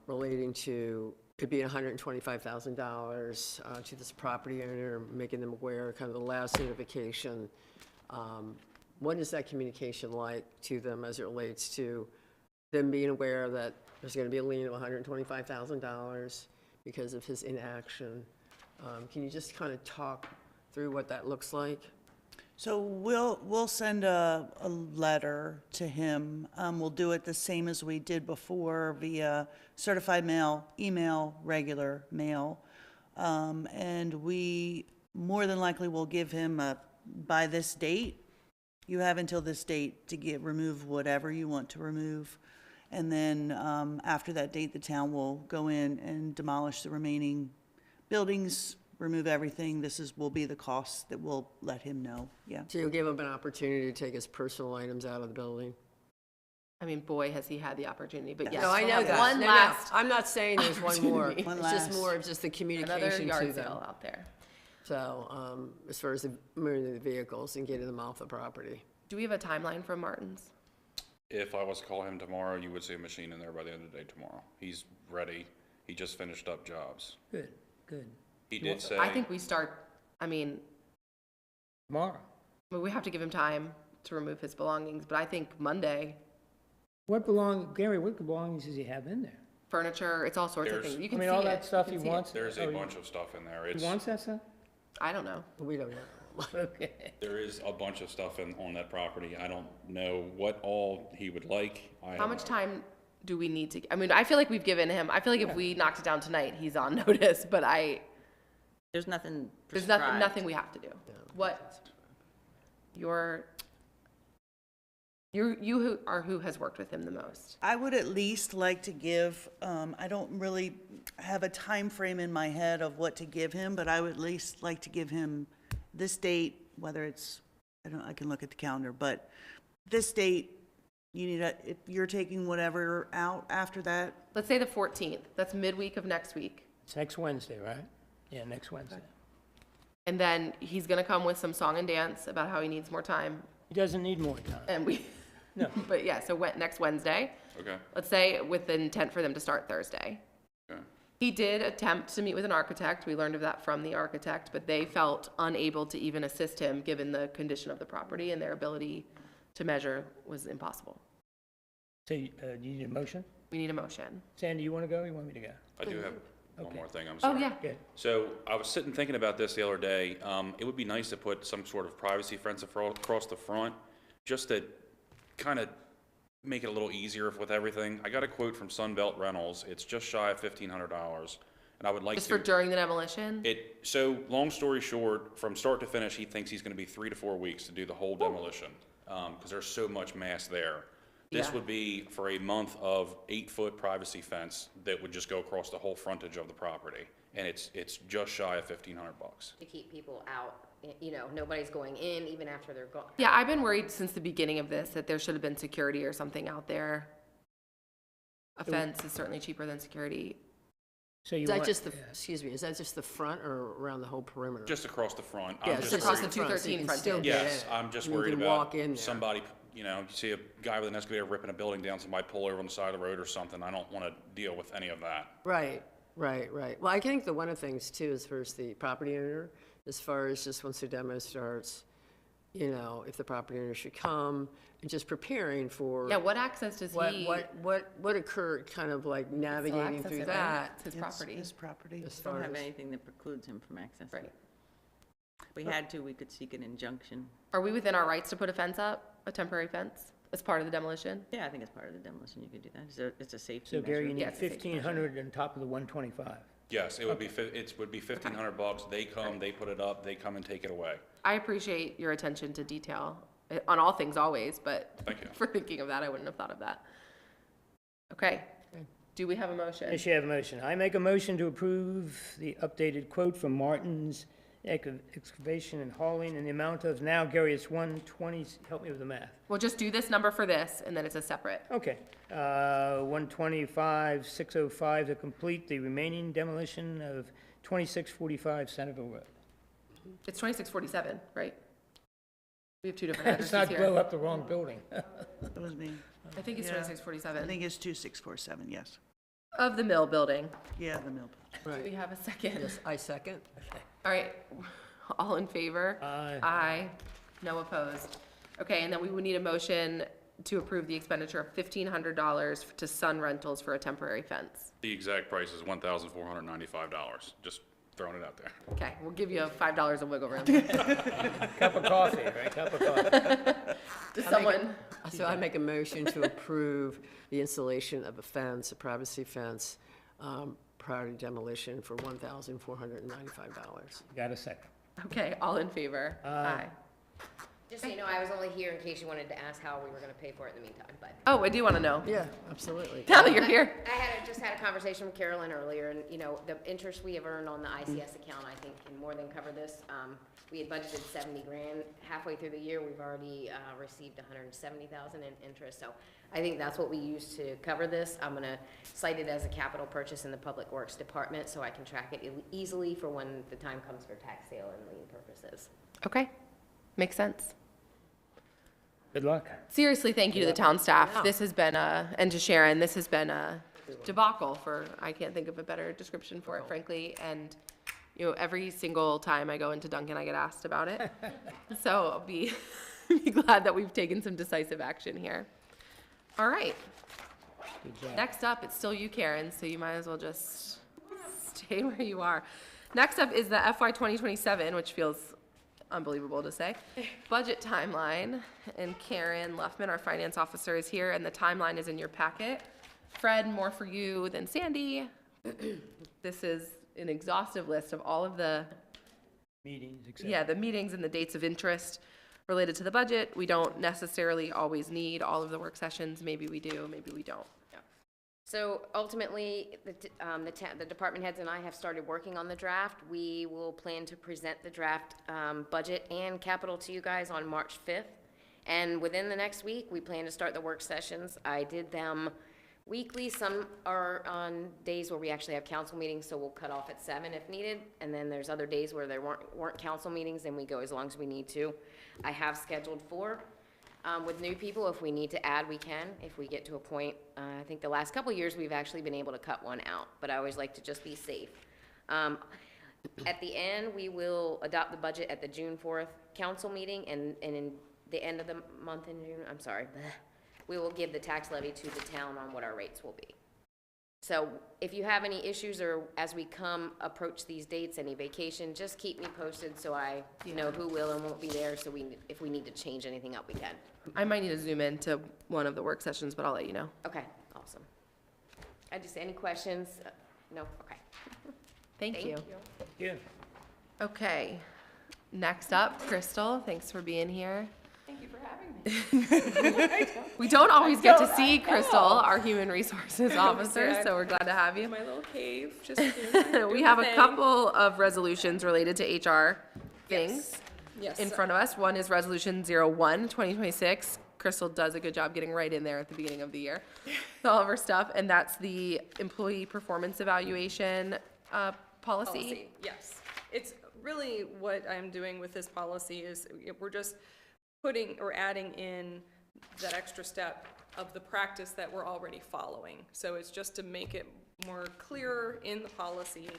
Speaker 6: relating to it being $125,000 to this property owner, making them aware, kind of the last notification. What is that communication like to them as it relates to them being aware that there's going to be a lien of $125,000 because of his inaction? Can you just kind of talk through what that looks like?
Speaker 7: So we'll send a letter to him. We'll do it the same as we did before via certified mail, email, regular mail. And we more than likely will give him by this date, you have until this date to remove whatever you want to remove. And then after that date, the town will go in and demolish the remaining buildings, remove everything. Will be the cost that we'll let him know, yeah.
Speaker 6: So you'll give him an opportunity to take his personal items out of the building?
Speaker 1: I mean, boy, has he had the opportunity, but yes.
Speaker 6: No, I know that.
Speaker 1: One
Speaker 6: No, no,
Speaker 1: last
Speaker 6: I'm not saying there's one more.
Speaker 1: opportunity.
Speaker 7: One
Speaker 6: It's just
Speaker 7: last.
Speaker 6: more of just the
Speaker 1: another
Speaker 6: communication to
Speaker 1: yard
Speaker 6: them.
Speaker 1: sale out there.
Speaker 6: So, as far as moving the vehicles and getting them off the property.
Speaker 1: Do we have a timeline from Martin's?
Speaker 10: If I was to call him tomorrow, you would see a machine in there by the end of the day tomorrow. He's ready. He just finished up jobs.
Speaker 3: Good, good.
Speaker 10: He did say.
Speaker 1: I think we start, I mean,
Speaker 3: Tomorrow.
Speaker 1: we have to give him time to remove his belongings, but I think Monday,
Speaker 3: Gary, what belongings does he have in there?
Speaker 1: furniture, it's all sorts of
Speaker 10: There's-
Speaker 1: things. You
Speaker 3: I
Speaker 1: can
Speaker 3: mean,
Speaker 1: see
Speaker 3: all
Speaker 1: it.
Speaker 3: that stuff
Speaker 1: You
Speaker 3: he
Speaker 1: can see it.
Speaker 3: wants?
Speaker 10: There's
Speaker 3: Oh,
Speaker 10: a bunch of stuff in there.
Speaker 3: He
Speaker 10: It's,
Speaker 3: wants that stuff?
Speaker 1: I don't know.
Speaker 6: We don't know.
Speaker 3: Okay.
Speaker 10: there is a bunch of stuff on that property. I don't know what all he would like.
Speaker 1: How much time do we need to, I mean, I feel like we've given him, I feel like if we knocked it down tonight, he's on notice, but
Speaker 11: there's nothing
Speaker 1: there's
Speaker 11: prescribed.
Speaker 1: nothing we have to do. What, who has worked with him the most?
Speaker 7: I would at least like to give, I don't really have a time frame in my head of what to give him, but I would at least like to give him this date, whether it's I can look at the calendar, but this date, you need if you're taking whatever out after that,
Speaker 1: Let's say the 14th. That's midweek of next week.
Speaker 2: It's next Wednesday, right? Yeah, next Wednesday.
Speaker 1: And then he's gonna come with some song and dance about how he needs more time.
Speaker 2: He doesn't need more time.
Speaker 1: And we,
Speaker 2: No.
Speaker 1: but yeah, so next Wednesday,
Speaker 10: Okay,
Speaker 1: let's say with the intent for them to start Thursday.
Speaker 10: okay.
Speaker 1: He did attempt to meet with an architect. We learned of that from the architect, but they felt unable to even assist him given the condition of the property, and their ability to measure was impossible.
Speaker 2: So you need a motion?
Speaker 1: We need a motion.
Speaker 2: Sandy, you want to go or you want me to go?
Speaker 10: I do have one
Speaker 2: Okay.
Speaker 10: more thing, I'm
Speaker 1: Oh,
Speaker 10: sorry.
Speaker 1: yeah.
Speaker 2: Good.
Speaker 10: So I was sitting thinking about this the other day. It would be nice to put some sort of privacy fence across the front, just to kind of make it a little easier with everything. I got a quote from Sunbelt Rentals. It's just shy of $1,500, and I would like
Speaker 1: Just
Speaker 10: to.
Speaker 1: for during the demolition?
Speaker 10: So long story short, from start to finish, he thinks he's gonna be 3 to 4 weeks to do the whole demolition, because there's so much mass there. This
Speaker 1: Yeah.
Speaker 10: would be for a month of 8-foot privacy fence that would just go across the whole frontage of the property, and it's just shy of $1,500.
Speaker 9: To keep people out, you know, nobody's going in even after they're gone.
Speaker 1: Yeah, I've been worried since the beginning of this that there should have been security or something out there. A fence is certainly cheaper than security.
Speaker 2: So you
Speaker 6: Is that
Speaker 2: want,
Speaker 6: just the, excuse me, is that just the front or around the whole perimeter?
Speaker 10: Just across the front.
Speaker 6: Yeah,
Speaker 10: I'm
Speaker 6: it's
Speaker 10: just
Speaker 1: across
Speaker 10: worried-
Speaker 1: the 213
Speaker 6: so you can
Speaker 1: frontage.
Speaker 6: still get
Speaker 10: Yes,
Speaker 6: in.
Speaker 10: I'm just
Speaker 6: You
Speaker 10: worried
Speaker 6: can
Speaker 10: about
Speaker 6: walk in there.
Speaker 10: somebody, you see a guy with an excavator ripping a building down, somebody pull over on the side of the road or something. I don't want to deal with any of that.
Speaker 6: Right. Well, I think one of the things too is first the property owner, as far as just once the demo starts, if the property owner should come and just preparing for.
Speaker 1: Yeah, what access does he?
Speaker 6: What occurred, kind of like
Speaker 1: still
Speaker 6: navigating
Speaker 1: access
Speaker 6: through
Speaker 1: it, right?
Speaker 6: that.
Speaker 1: It's his
Speaker 7: it's
Speaker 1: property.
Speaker 7: his property.
Speaker 6: As
Speaker 11: Don't
Speaker 6: far
Speaker 11: have
Speaker 6: as,
Speaker 11: anything that precludes him from accessing.
Speaker 1: Right.
Speaker 11: If we had to, we could seek an injunction.
Speaker 1: Are we within our rights to put a fence up, a temporary fence, as part of the demolition?
Speaker 11: Yeah, I think it's part of the demolition, you could do that. It's a safety
Speaker 2: so
Speaker 11: measure.
Speaker 2: Gary, you need
Speaker 1: Yeah, it's a safety measure.
Speaker 2: 1,500 on top of the 125.
Speaker 10: Yes, it would be, it would be $1,500. They come, they put it up, they come and take it away.
Speaker 1: I appreciate your attention to detail on all things always, but
Speaker 10: Thank you.
Speaker 1: for thinking of that, I wouldn't have thought of that. Okay. Do we have a motion?
Speaker 2: Yes, you have a motion. I make a motion to approve the updated quote from Martin's Excavation and Hauling in the amount of, now Gary, it's 120, help me with the math.
Speaker 1: We'll just do this number for this, and then it's a separate.
Speaker 2: Okay, 125,605 to complete the remaining demolition of 2645 Centreville Road.
Speaker 1: It's 2647, right? We have two different
Speaker 2: Let's
Speaker 1: addresses
Speaker 2: not blow
Speaker 1: here.
Speaker 2: up the wrong building.
Speaker 7: That was me.
Speaker 1: I think it's
Speaker 7: Yeah.
Speaker 1: 2647.
Speaker 7: I think it's 2647, yes.
Speaker 1: Of the mill building.
Speaker 7: Yeah, the mill.
Speaker 1: Do we have a second?
Speaker 6: yes, I second.
Speaker 1: All right, all in favor?
Speaker 2: Aye.
Speaker 1: Aye, no opposed. Okay, and then we would need a motion to approve the expenditure of $1,500 to Sun Rentals for a temporary fence.
Speaker 10: The exact price is $1,495. Just throwing it out there.
Speaker 1: Okay, we'll give you $5 of wiggle room.
Speaker 2: Cup of coffee, right, cup of coffee.
Speaker 1: Does someone,
Speaker 6: So I make a motion to approve the installation of a fence, a privacy fence, prior to demolition for $1,495.
Speaker 2: Got a second.
Speaker 1: okay, all in favor? Aye.
Speaker 9: Just so you know, I was only here in case you wanted to ask how we were gonna pay for it in the meantime, but.
Speaker 1: Oh, I do want to know.
Speaker 6: Yeah, absolutely.
Speaker 1: Now that you're here.
Speaker 9: Just had a conversation with Carolyn earlier, and, the interest we have earned on the ICS account, I think, can more than cover this. We had budgeted 70 grand. Halfway through the year, we've already, received 170,000 in interest, so I think that's what we use to cover this. I'm gonna cite it as a capital purchase in the Public Works Department, so I can track it easily for when the time comes for tax sale and lien purposes.
Speaker 1: Okay, makes sense.
Speaker 2: Good luck.
Speaker 1: Seriously, thank you to the town staff. This has been and to Sharon, this has been a debacle I can't think of a better description for it, frankly. And, every single time I go into Duncan, I get asked about it. So I'll be glad that we've taken some decisive action here. All right.
Speaker 2: Good job.
Speaker 1: Next up, it's still you, Karen, so you might as well just stay where you are. Next up is the FY 2027, which feels unbelievable to say, budget timeline. And Karen Luffman, our finance officer, is here, and the timeline is in your packet. Fred, more for you than Sandy. This is an exhaustive list of all of the
Speaker 2: Meetings, etc.
Speaker 1: yeah, the meetings and the dates of interest related to the budget. We don't necessarily always need all of the work sessions. Maybe we do, maybe we don't.
Speaker 9: So ultimately, the department heads and I have started working on the draft. We will plan to present the draft budget and capital to you guys on March 5th. And within the next week, we plan to start the work sessions. I did them weekly. Some are on days where we actually have council meetings, so we'll cut off at 7 if needed. And then there's other days where there weren't council meetings, and we go as long as we need to. I have scheduled 4. With new people, if we need to add, we can. If we get to a point, I think the last couple of years, we've actually been able to cut one out, but I always like to just be safe. At the end, we will adopt the budget at the June 4th council meeting, and in the end of the month in June, we will give the tax levy to the town on what our rates will be. So if you have any issues, or as we approach these dates, any vacation, just keep me posted so I know who will and won't be there, so if we need to change anything up, we can.
Speaker 1: I might need to zoom into one of the work sessions, but I'll let you know.
Speaker 9: Okay, awesome. Any questions? No? Okay.
Speaker 1: Thank you.
Speaker 3: Yeah.
Speaker 1: Okay, next up, Crystal, thanks for being here.
Speaker 12: Thank you for having me.
Speaker 1: We don't always get to see Crystal, our human resources officer, so we're glad to have you.
Speaker 12: My little cave, just
Speaker 1: We have a couple of resolutions related to HR things
Speaker 12: Yes.
Speaker 1: in front of us. One is Resolution 01, 2026. Crystal does a good job getting right in there at the beginning of the year with all of her stuff, and that's the employee performance evaluation policy.
Speaker 12: Yes. It's really what I'm doing with this policy is we're just putting or adding in that extra step of the practice that we're already following. So it's just to make it more clear in the policy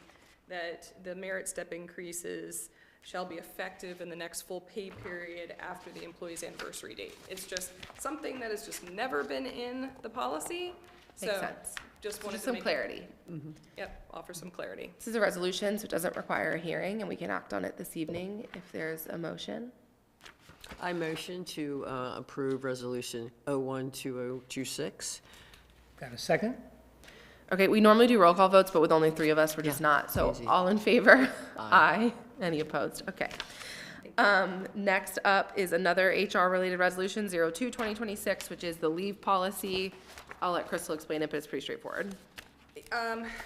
Speaker 12: that the merit step increases shall be effective in the next full pay period after the employee's anniversary date. It's just something that has just never been in the policy.
Speaker 1: Makes
Speaker 12: So
Speaker 1: sense.
Speaker 12: just wanted to
Speaker 1: Some
Speaker 12: make
Speaker 1: clarity.
Speaker 12: Yep, offer some clarity.
Speaker 1: This is a resolution, so it doesn't require a hearing, and we can act on it this evening if there's a motion.
Speaker 6: I motion to approve Resolution 012026.
Speaker 3: Got a second?
Speaker 1: Okay, we normally do roll call votes, but with only 3 of us, we're just not. So
Speaker 6: easy.
Speaker 1: all in favor? Aye. Any opposed? Okay. Next up is another HR-related resolution, 02, 2026, which is the leave policy. I'll let Crystal explain it, but it's pretty straightforward.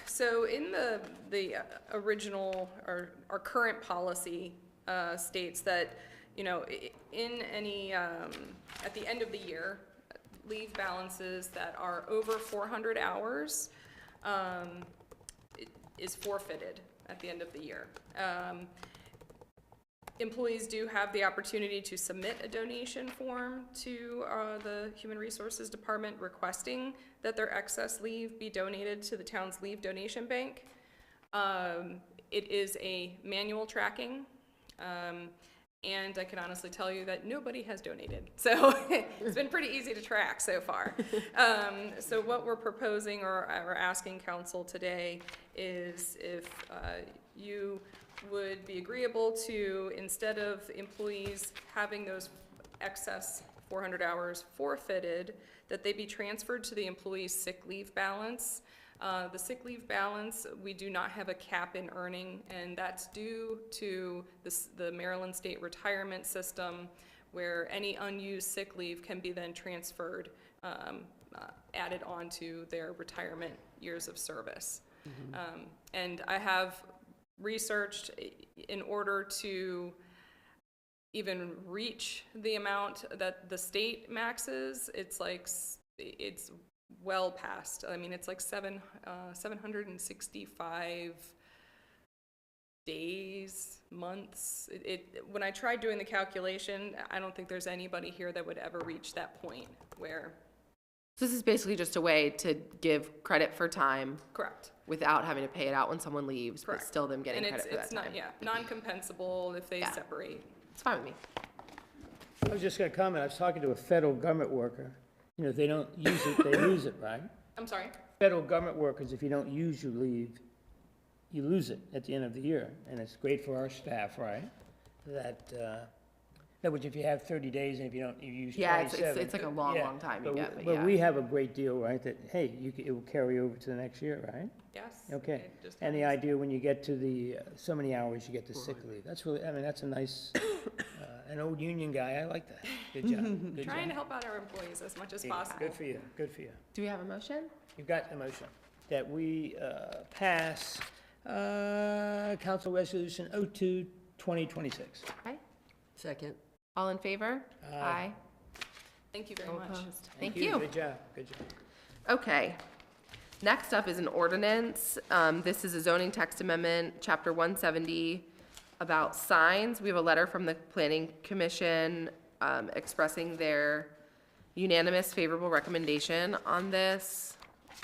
Speaker 12: So in the original, our current policy states that, in any, at the end of the year, leave balances that are over 400 hours is forfeited at the end of the year. Employees do have the opportunity to submit a donation form to the Human Resources Department requesting that their excess leave be donated to the town's leave donation bank. It is a manual tracking, and I can honestly tell you that nobody has donated. So it's been pretty easy to track so far. So what we're proposing or asking council today is if you would be agreeable to, instead of employees having those excess 400 hours forfeited, that they be transferred to the employee's sick leave balance. The sick leave balance, we do not have a cap in earning, and that's due to the Maryland State Retirement System, where any unused sick leave can be then transferred, added onto their retirement years of service. And I have researched in order to even reach the amount that the state maxes, it's well past. I mean, it's like 765 days, months. When I tried doing the calculation, I don't think there's anybody here that would ever reach that point where.
Speaker 1: So this is basically just a way to give credit for time.
Speaker 12: Correct.
Speaker 1: Without having to pay it out when someone leaves,
Speaker 12: Correct.
Speaker 1: but still them getting
Speaker 12: And
Speaker 1: credit for that
Speaker 12: it's
Speaker 1: time.
Speaker 12: not, yeah, non-compensable if they
Speaker 1: Yeah.
Speaker 12: separate.
Speaker 1: It's fine with me.
Speaker 3: I was just gonna comment, I was talking to a federal government worker. If they don't use it, they lose it, right?
Speaker 12: I'm sorry?
Speaker 3: Federal government workers, if you don't use your leave, you lose it at the end of the year. And it's great for our staff, right? That other words, if you have 30 days and if you don't, you use
Speaker 1: Yeah,
Speaker 3: 27.
Speaker 1: it's like a long,
Speaker 3: yeah,
Speaker 1: long time you get, but
Speaker 3: But
Speaker 1: yeah.
Speaker 3: we have a great deal, right, that, hey, it will carry over to the next year, right?
Speaker 12: Yes.
Speaker 3: Okay.
Speaker 12: it just
Speaker 3: And the
Speaker 12: happens.
Speaker 3: idea when you get to the, so many hours, you get the sick leave. That's really, I mean, that's a nice, an old union guy, I like that. Good job, good
Speaker 12: Trying to
Speaker 3: job.
Speaker 12: help out our employees as much as
Speaker 3: Yeah,
Speaker 12: possible.
Speaker 3: good for you, good for you.
Speaker 1: Do we have a motion?
Speaker 3: You've got the motion that we pass Council Resolution 02-2026.
Speaker 1: Okay.
Speaker 6: Second.
Speaker 1: All in favor? Aye.
Speaker 12: Thank you very
Speaker 1: All
Speaker 12: much.
Speaker 1: opposed? Thank you.
Speaker 3: Good job, good job.
Speaker 1: Okay. Next up is an ordinance. This is a zoning text amendment, Chapter 170, about signs. We have a letter from the Planning Commission expressing their unanimous favorable recommendation on this.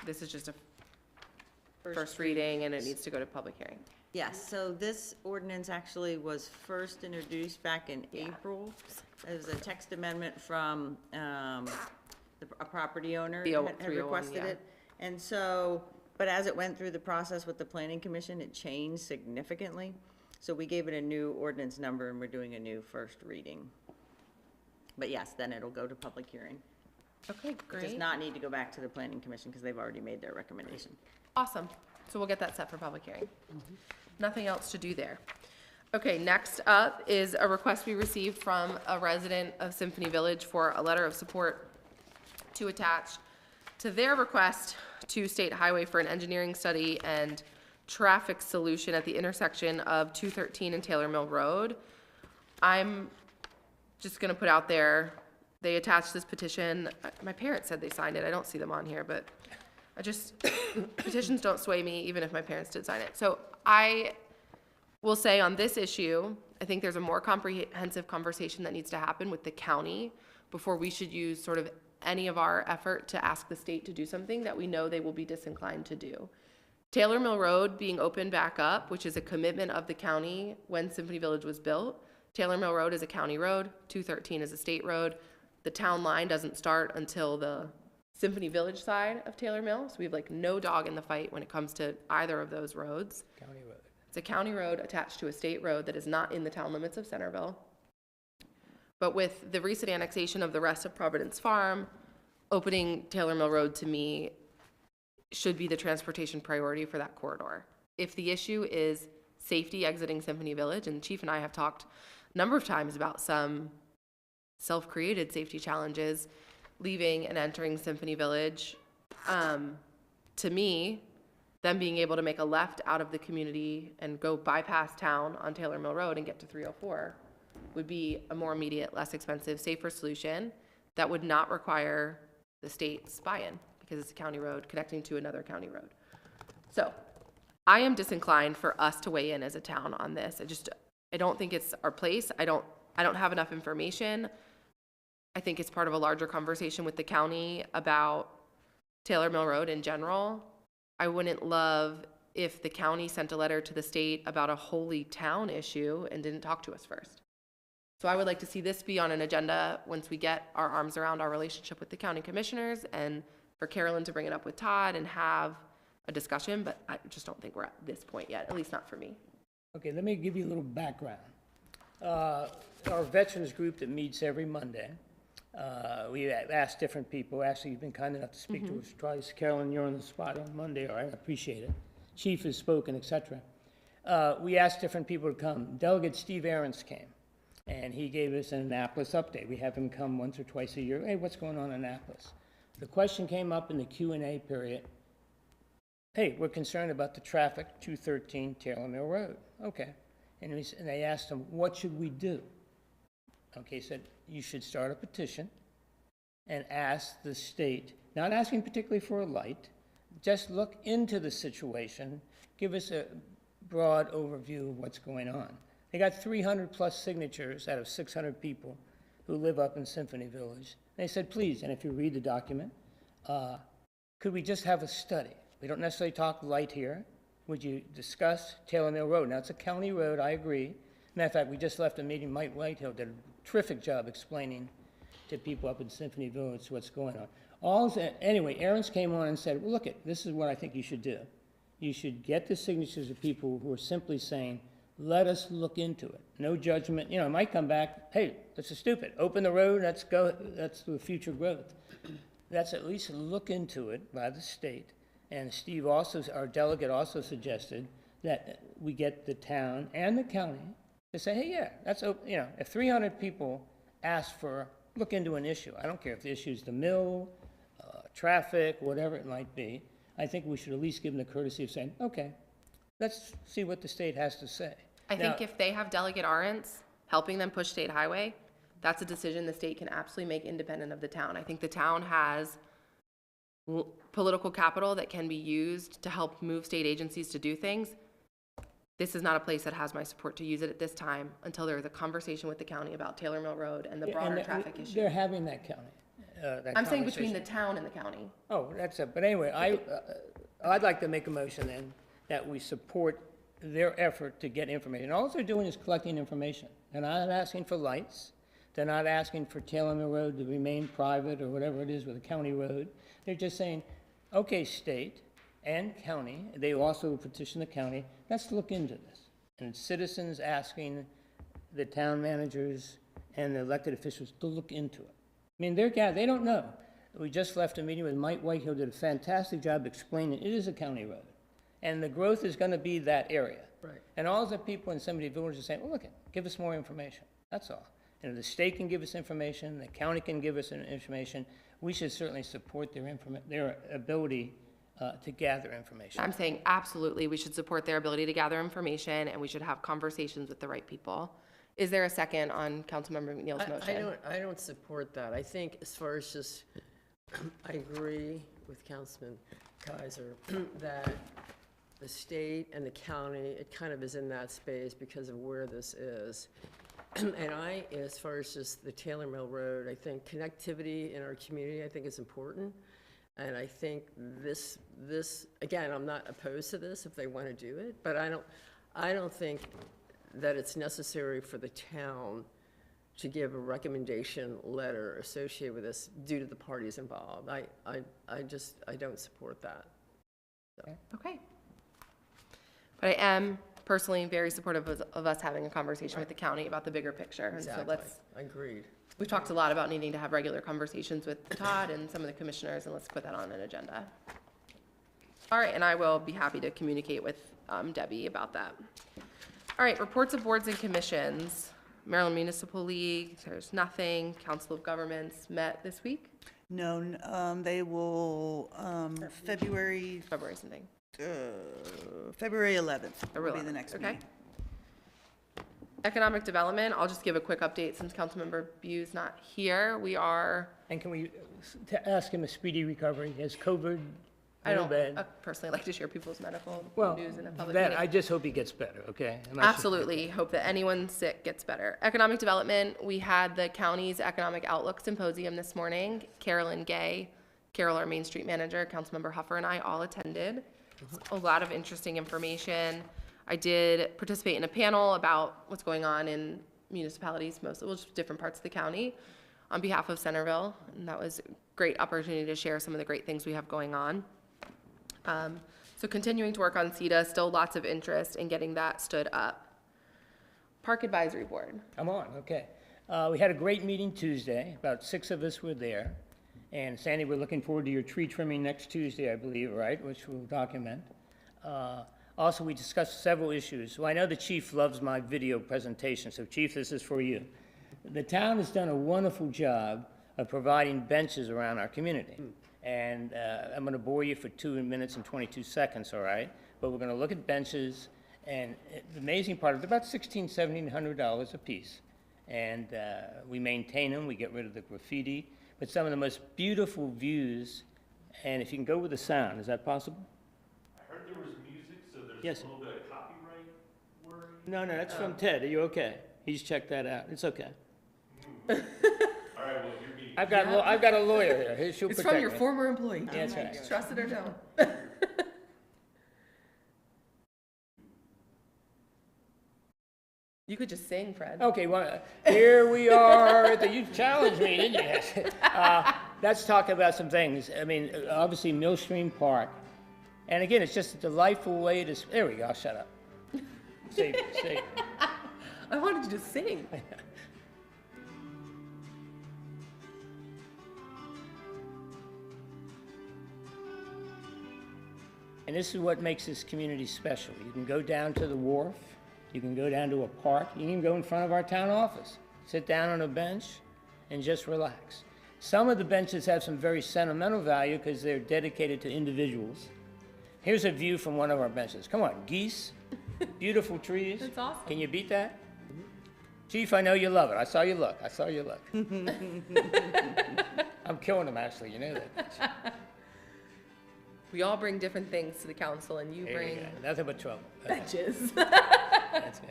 Speaker 1: This is just a first reading, and it needs to go to public hearing.
Speaker 11: Yes, so this ordinance actually was first introduced back in April. It was a text amendment from a property owner
Speaker 1: The
Speaker 11: had
Speaker 1: 301,
Speaker 11: requested
Speaker 1: yeah.
Speaker 11: it. And so, but as it went through the process with the planning commission, it changed significantly. So we gave it a new ordinance number and we're doing a new first reading. But yes, then it'll go to public hearing.
Speaker 1: Okay,
Speaker 11: It does
Speaker 1: great.
Speaker 11: not need to go back to the planning commission because they've already made their recommendation.
Speaker 1: Awesome. So we'll get that set for public hearing. Nothing else to do there. Okay, next up is a request we received from a resident of Symphony Village for a letter of support to attach to their request to State Highway for an engineering study and traffic solution at the intersection of 213 and Taylor Mill Road. I'm just gonna put out there, they attached this petition. My parents said they signed it. I don't see them on here, but I just, petitions don't sway me, even if my parents did sign it. So I will say on this issue, I think there's a more comprehensive conversation that needs to happen with the county before we should use sort of any of our effort to ask the state to do something that we know they will be disinclined to do. Taylor Mill Road being opened back up, which is a commitment of the county when Symphony Village was built. Taylor Mill Road is a county road, 213 is a state road. The town line doesn't start until the Symphony Village side of Taylor Mill, so we have like no dog in the fight when it comes to either of those roads.
Speaker 3: County road.
Speaker 1: It's a county road attached to a state road that is not in the town limits of Centreville. But with the recent annexation of the rest of Providence Farm, opening Taylor Mill Road to me should be the transportation priority for that corridor. If the issue is safety exiting Symphony Village, and Chief and I have talked a number of times about some self-created safety challenges leaving and entering Symphony Village, to me, them being able to make a left out of the community and go bypass town on Taylor Mill Road and get to 304 would be a more immediate, less expensive, safer solution that would not require the state's buy-in because it's a county road connecting to another county road. So I am disinclined for us to weigh in as a town on this. I don't think it's our place. I don't have enough information. I think it's part of a larger conversation with the county about Taylor Mill Road in general. I wouldn't love if the county sent a letter to the state about a wholly town issue and didn't talk to us first. So I would like to see this be on an agenda once we get our arms around our relationship with the county commissioners, and for Carolyn to bring it up with Todd and have a discussion, but I just don't think we're at this point yet, at least not for me.
Speaker 3: Okay, let me give you a little background. Our veterans group that meets every Monday, we asked different people. Actually, you've been kind enough to speak to us twice. Carolyn, you're on the spot on Monday, all right? I appreciate it. Chief has spoken, etc. We asked different people to come. Delegate Steve Aarons came, and he gave us an Annapolis update. We have him come once or twice a year. Hey, what's going on in Annapolis? The question came up in the Q&A period. Hey, we're concerned about the traffic, 213 Taylor Mill Road. Okay. And they asked him, what should we do? Okay, he said, you should start a petition and ask the state, not asking particularly for a light, just look into the situation, give us a broad overview of what's going on. They got 300 plus signatures out of 600 people who live up in Symphony Village. They said, please, and if you read the document, could we just have a study? We don't necessarily talk light here. Would you discuss Taylor Mill Road? Now, it's a county road, I agree. Matter of fact, we just left a meeting, Mike Whitehill did a terrific job explaining to people up in Symphony Village what's going on. Anyway, Aarons came on and said, well, look, this is what I think you should do. You should get the signatures of people who are simply saying, let us look into it. No judgment, you know, it might come back, hey, this is stupid, open the road, let's go, that's the future growth. Let's at least look into it by the state. And Steve also, our delegate also suggested that we get the town and the county to say, hey, yeah, that's, you know, if 300 people ask for, look into an issue, I don't care if the issue is the mill, traffic, whatever it might be, I think we should at least give them the courtesy of saying, okay, let's see what the state has to say.
Speaker 1: I think if they have Delegate Arendts helping them push state highway, that's a decision the state can absolutely make independent of the town. I think the town has political capital that can be used to help move state agencies to do things. This is not a place that has my support to use it at this time until there is a conversation with the county about Taylor Mill Road and the broader traffic issue.
Speaker 3: They're having that county.
Speaker 1: I'm saying between the town and the county.
Speaker 3: Oh, that's it. But anyway, I'd like to make a motion then that we support their effort to get information. All they're doing is collecting information. They're not asking for lights. They're not asking for Taylor Mill Road to remain private or whatever it is with a county road. They're just saying, okay, state and county, they also petition the county, let's look into this. And citizens asking the town managers and the elected officials to look into it. I mean, they don't know. We just left a meeting with Mike Whitehill, did a fantastic job explaining it is a county road. And the growth is going to be that area. Right. And all the people in some of the villages are saying, well, look, give us more information. That's all. And if the state can give us information, the county can give us information, we should certainly support their ability to gather information.
Speaker 1: I'm saying absolutely, we should support their ability to gather information and we should have conversations with the right people. Is there a second on Councilmember McNeil's motion?
Speaker 6: I don't support that. I think as far as just, I agree with Councilman Kaiser that the state and the county, it kind of is in that space because of where this is. And as far as just the Taylor Mill Road, I think connectivity in our community, I think is important. And I think this, again, I'm not opposed to this if they want to do it, but I don't think that it's necessary for the town to give a recommendation letter associated with this due to the parties involved. I don't support that. So.
Speaker 1: Okay. But I am personally very supportive of us having a conversation with the county about the bigger picture.
Speaker 6: Exactly.
Speaker 1: And so
Speaker 6: Agreed.
Speaker 1: we've talked a lot about needing to have regular conversations with Todd and some of the commissioners, and let's put that on an agenda. All right, and I will be happy to communicate with Debbie about that. All right, reports of boards and commissions. Maryland Municipal League, there's nothing. Council of Governments met this week?
Speaker 7: No, they will, February
Speaker 1: something.
Speaker 7: February 11th will be the
Speaker 1: 11th,
Speaker 7: next
Speaker 1: okay.
Speaker 7: meeting.
Speaker 1: Economic Development, I'll just give a quick update since Councilmember Bu's not here. We are,
Speaker 3: And can we ask him a speedy recovery? Has COVID
Speaker 1: I
Speaker 3: real
Speaker 1: don't
Speaker 3: bad?
Speaker 1: personally like to share people's medical
Speaker 3: Well,
Speaker 1: news in a public
Speaker 3: that,
Speaker 1: meeting.
Speaker 3: I just hope he gets better, okay? I'm not sure.
Speaker 1: Absolutely. Hope that anyone sick gets better. Economic Development, we had the county's Economic Outlook Symposium this morning. Carolyn Gay, Carol, our Main Street Manager, Councilmember Huffer, and I all attended. A lot of interesting information. I did participate in a panel about what's going on in municipalities, mostly, well, just different parts of the county, on behalf of Centreville, and that was a great opportunity to share some of the great things we have going on. So continuing to work on CETA, still lots of interest in getting that stood up. Park Advisory Board.
Speaker 3: I'm on, okay. We had a great meeting Tuesday. About 6 of us were there. And Sandy, we're looking forward to your tree trimming next Tuesday, I believe, right? Which we'll document. Also, we discussed several issues. Well, I know the chief loves my video presentation, so chief, this is for you. The town has done a wonderful job of providing benches around our community. And I'm going to bore you for 2 minutes and 22 seconds, all right? But we're going to look at benches, and the amazing part is about $1,600, $1,700 a piece. And we maintain them, we get rid of the graffiti, but some of the most beautiful views, and if you can go with the sound, is that possible?
Speaker 13: I heard there was music, so there's
Speaker 3: Yes.
Speaker 13: a little bit of copyright worry.
Speaker 3: No, that's from Ted. Are you okay? He's checked that out. It's okay.
Speaker 13: All right, well, you're being.
Speaker 3: I've got a lawyer here. She'll
Speaker 1: It's
Speaker 3: protect
Speaker 1: from your
Speaker 3: me.
Speaker 1: former employee.
Speaker 3: That's right.
Speaker 1: Trust it or don't. You could just sing, Fred.
Speaker 3: Okay, well, here we are. You challenged me, didn't you? Let's talk about some things. I mean, obviously, Mill Stream Park. And again, it's just a delightful way to, there we go, shut up.
Speaker 2: Save, save.
Speaker 1: I wanted you to sing.
Speaker 2: And this is what makes this community special. You can go down to the wharf, you can go down to a park, you can go in front of our town office, sit down on a bench, and just relax. Some of the benches have some very sentimental value because they're dedicated to individuals. Here's a view from one of our benches. Come on, geese, beautiful trees.
Speaker 1: That's awesome.
Speaker 2: Can you beat that? Chief, I know you love it. I saw you look. I saw you look. I'm killing them, actually. You know that.
Speaker 1: We all bring different things to the council, and you
Speaker 2: There
Speaker 1: bring
Speaker 2: you go. Nothing but trouble.
Speaker 1: benches.
Speaker 2: That's good.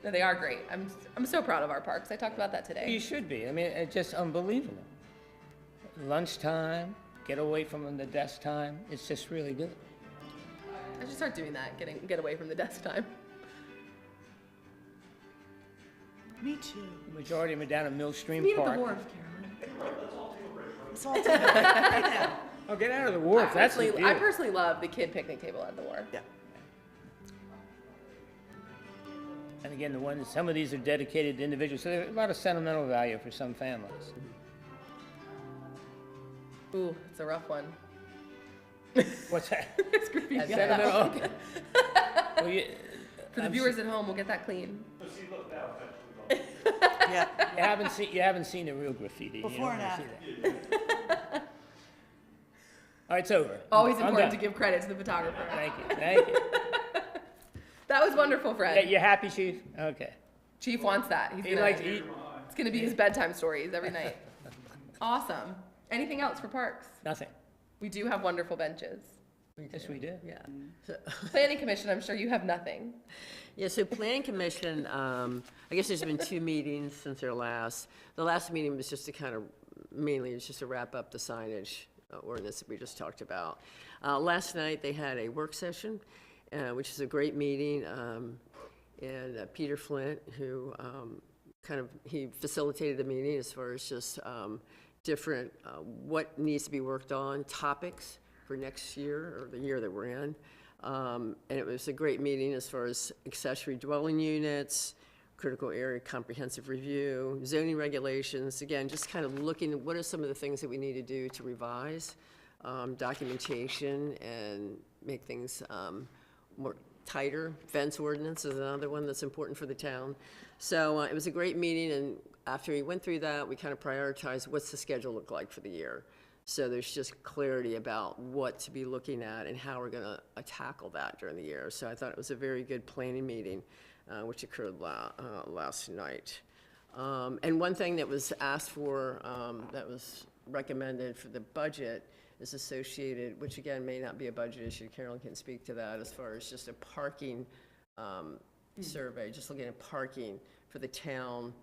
Speaker 1: No, they are great. I'm so proud of our parks. I talked about that today.
Speaker 2: You should be. I mean, it's just unbelievable. Lunchtime, get away from the desk time. It's just really good.
Speaker 1: I should start doing that. Get away from the desk time.
Speaker 7: Me too.
Speaker 2: The majority of them are down at Mill Stream
Speaker 1: Meet at
Speaker 2: Park.
Speaker 1: the wharf, Carolyn.
Speaker 7: It's all together right now.
Speaker 2: Oh, get out of the wharf. That's the
Speaker 1: I
Speaker 2: deal.
Speaker 1: personally love the kid picnic table at the wharf.
Speaker 7: Yeah.
Speaker 2: And again, some of these are dedicated to individuals, so there's a lot of sentimental value for some families.
Speaker 1: Ooh, it's a rough one.
Speaker 2: What's that?
Speaker 1: It's graffiti
Speaker 2: That's
Speaker 1: on that
Speaker 2: sentimental?
Speaker 1: one.
Speaker 2: Well,
Speaker 1: For the viewers at home, we'll get that clean.
Speaker 13: So see, look, that was actually wrong.
Speaker 7: Yeah.
Speaker 2: You haven't seen the real graffiti. You
Speaker 7: Before
Speaker 2: don't
Speaker 7: and
Speaker 2: wanna see that. All right, it's over.
Speaker 1: Always
Speaker 2: I'm
Speaker 1: important to
Speaker 2: done.
Speaker 1: give credit to the photographer.
Speaker 2: Thank you. Thank you.
Speaker 1: That was wonderful, Fred.
Speaker 2: You happy, Chief? Okay.
Speaker 1: Chief wants that. It's gonna be his bedtime stories every night. Awesome. Anything else for parks?
Speaker 2: Nothing.
Speaker 1: We do have wonderful benches.
Speaker 2: Yes, we do.
Speaker 1: Yeah. Planning Commission, I'm sure you have nothing.
Speaker 6: Yeah, so Planning Commission, I guess there's been 2 meetings since their last. The last meeting was just to kind of, mainly it was just to wrap up the signage ordinance that we just talked about. Last night, they had a work session, which is a great meeting, and Peter Flint, who he facilitated the meeting as far as just different, what needs to be worked on, topics for next year, or the year that we're in. And it was a great meeting as far as accessory dwelling units, critical area comprehensive review, zoning regulations, again, just kind of looking at what are some of the things that we need to do to revise, documentation, and make things more tighter. Fence ordinance is another one that's important for the town. So it was a great meeting, and after we went through that, we kind of prioritized what's the schedule look like for the year. So there's just clarity about what to be looking at and how we're going to tackle that during the year. So I thought it was a very good planning meeting, which occurred last night. And one thing that was asked for, that was recommended for the budget, is associated, which again may not be a budget issue, Carolyn can speak to that, as far as just a parking survey, just looking at parking for the town,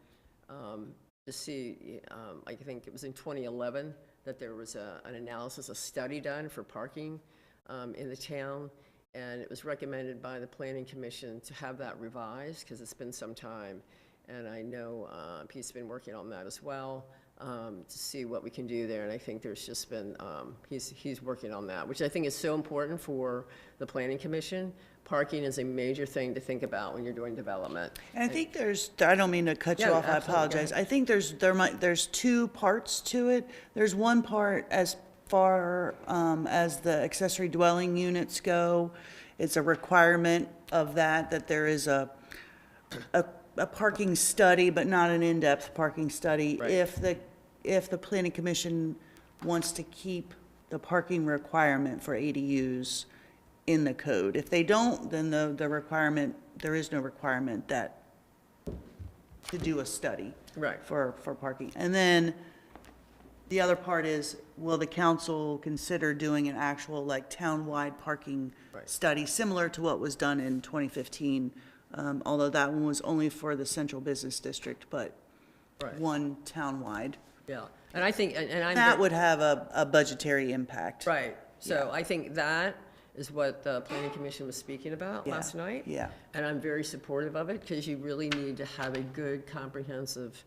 Speaker 6: to see, I think it was in 2011, that there was an analysis, a study done for parking in the town, and it was recommended by the Planning Commission to have that revised, because it's been some time, and I know Pete's been working on that as well, to see what we can do there, and I think there's just been, he's working on that, which I think is so important for the Planning Commission. Parking is a major thing to think about when you're doing development.
Speaker 7: And I think I don't mean to cut you
Speaker 6: Yeah,
Speaker 7: off, I
Speaker 6: absolutely, go
Speaker 7: apologize.
Speaker 6: ahead.
Speaker 7: I think there's 2 parts to it. There's one part as far as the accessory dwelling units go. It's a requirement of that there is a parking study, but not an in-depth parking study.
Speaker 6: Right.
Speaker 7: If the Planning Commission wants to keep the parking requirement for ADUs in the code. If they don't, then there is no requirement to do a study.
Speaker 6: Right.
Speaker 7: For parking. And then the other part is, will the council consider doing an actual townwide parking study, similar to what was done in 2015? Although that one was only for the central business district, but one townwide.
Speaker 6: Yeah, and I think, and I'm.
Speaker 7: That would have a budgetary impact.
Speaker 6: Right, so I think that is what the Planning Commission was speaking about last night.
Speaker 7: Yeah.
Speaker 6: And I'm very supportive of it, because you really need to have a good comprehensive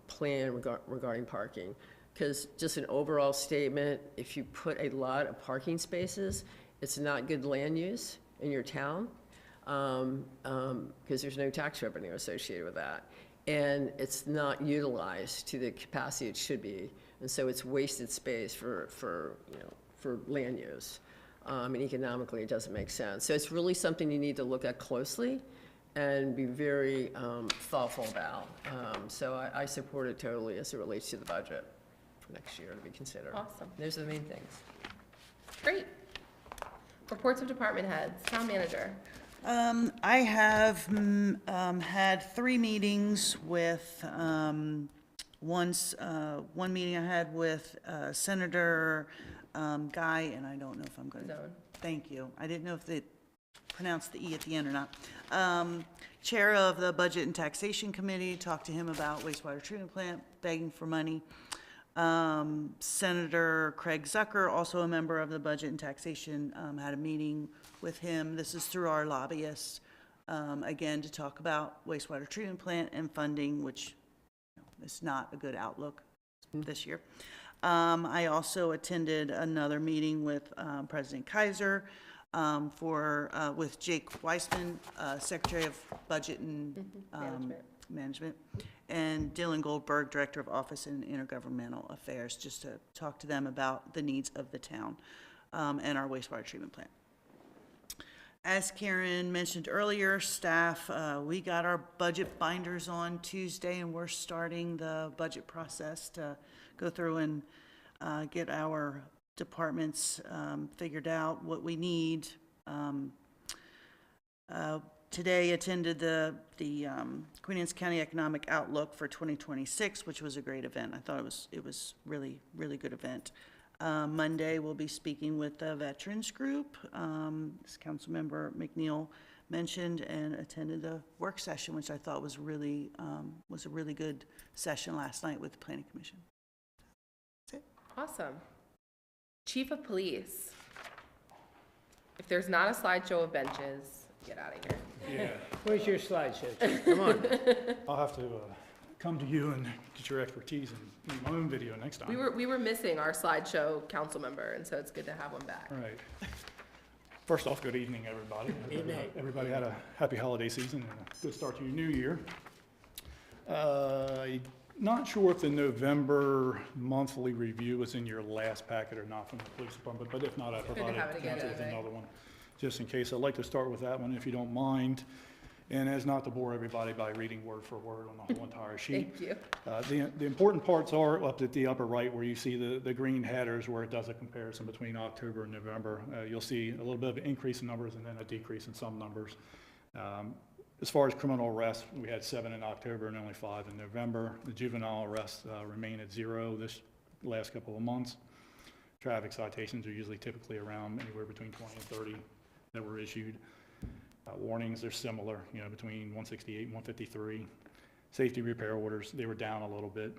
Speaker 6: plan regarding parking. Because just an overall statement, if you put a lot of parking spaces, it's not good land use in your town. because there's no tax revenue associated with that. And it's not utilized to the capacity it should be. And so it's wasted space for land use. And economically, it doesn't make sense. So it's really something you need to look at closely and be very thoughtful about. So I support it totally as it relates to the budget for next year to be considered.
Speaker 1: Awesome.
Speaker 6: Those are the main things.
Speaker 1: Great. Reports of department heads, town manager.
Speaker 7: I have had 3 meetings with, one meeting I had with Senator Guy, and I don't know if I'm going to.
Speaker 1: Zone.
Speaker 7: Thank you. I didn't know if they pronounced the E at the end or not. Chair of the Budget and Taxation Committee, talked to him about wastewater treatment plant, begging for money. Senator Craig Zucker, also a member of the Budget and Taxation, had a meeting with him. This is through our lobbyists, again, to talk about wastewater treatment plant and funding, which is not a good outlook this year. I also attended another meeting with President Kaiser with Jake Weissman, Secretary of Budget and Management, and Dylan Goldberg, Director of Office and Intergovernmental Affairs, just to talk to them about the needs of the town and our wastewater treatment plant. As Karen mentioned earlier, staff, we got our budget binders on Tuesday, and we're starting the budget process to go through and get our departments figured out, what we need. Today attended the Queen Anne's County Economic Outlook for 2026, which was a great event. I thought it was really, really good event. Monday, we'll be speaking with the Veterans Group, as Councilmember McNeil mentioned, and attended the work session, which I thought was a really good session last night with the Planning Commission. That's it.
Speaker 1: Awesome. Chief of Police. If there's not a slideshow of benches, get out of here.
Speaker 13: Yeah.
Speaker 3: Where's your slideshow?
Speaker 6: Come on.
Speaker 13: I'll have to come to you and get your expertise and make my own video next time.
Speaker 1: We were missing our slideshow council member, and so it's good to have one back.
Speaker 13: Right. First off, good evening, everybody. Everybody had a happy holiday season and a good start to your new year. Not sure if the November monthly review was in your last packet or not from the police department, but if not, I provided council with another one, just in case. I'd like to start with that one, if you don't mind. And as not to bore everybody by reading word for word on the whole entire sheet.
Speaker 1: Thank you.
Speaker 13: The important parts are up at the upper right where you see the green headers where it does a comparison between October and November. You'll see a little bit of an increase in numbers and then a decrease in some numbers. As far as criminal arrests, we had 7 in October and only 5 in November. The juvenile arrests remain at 0 this last couple of months. Traffic citations are usually typically around anywhere between 20 and 30 that were issued. Warnings are similar, between 168 and 153. Safety repair orders, they were down a little bit.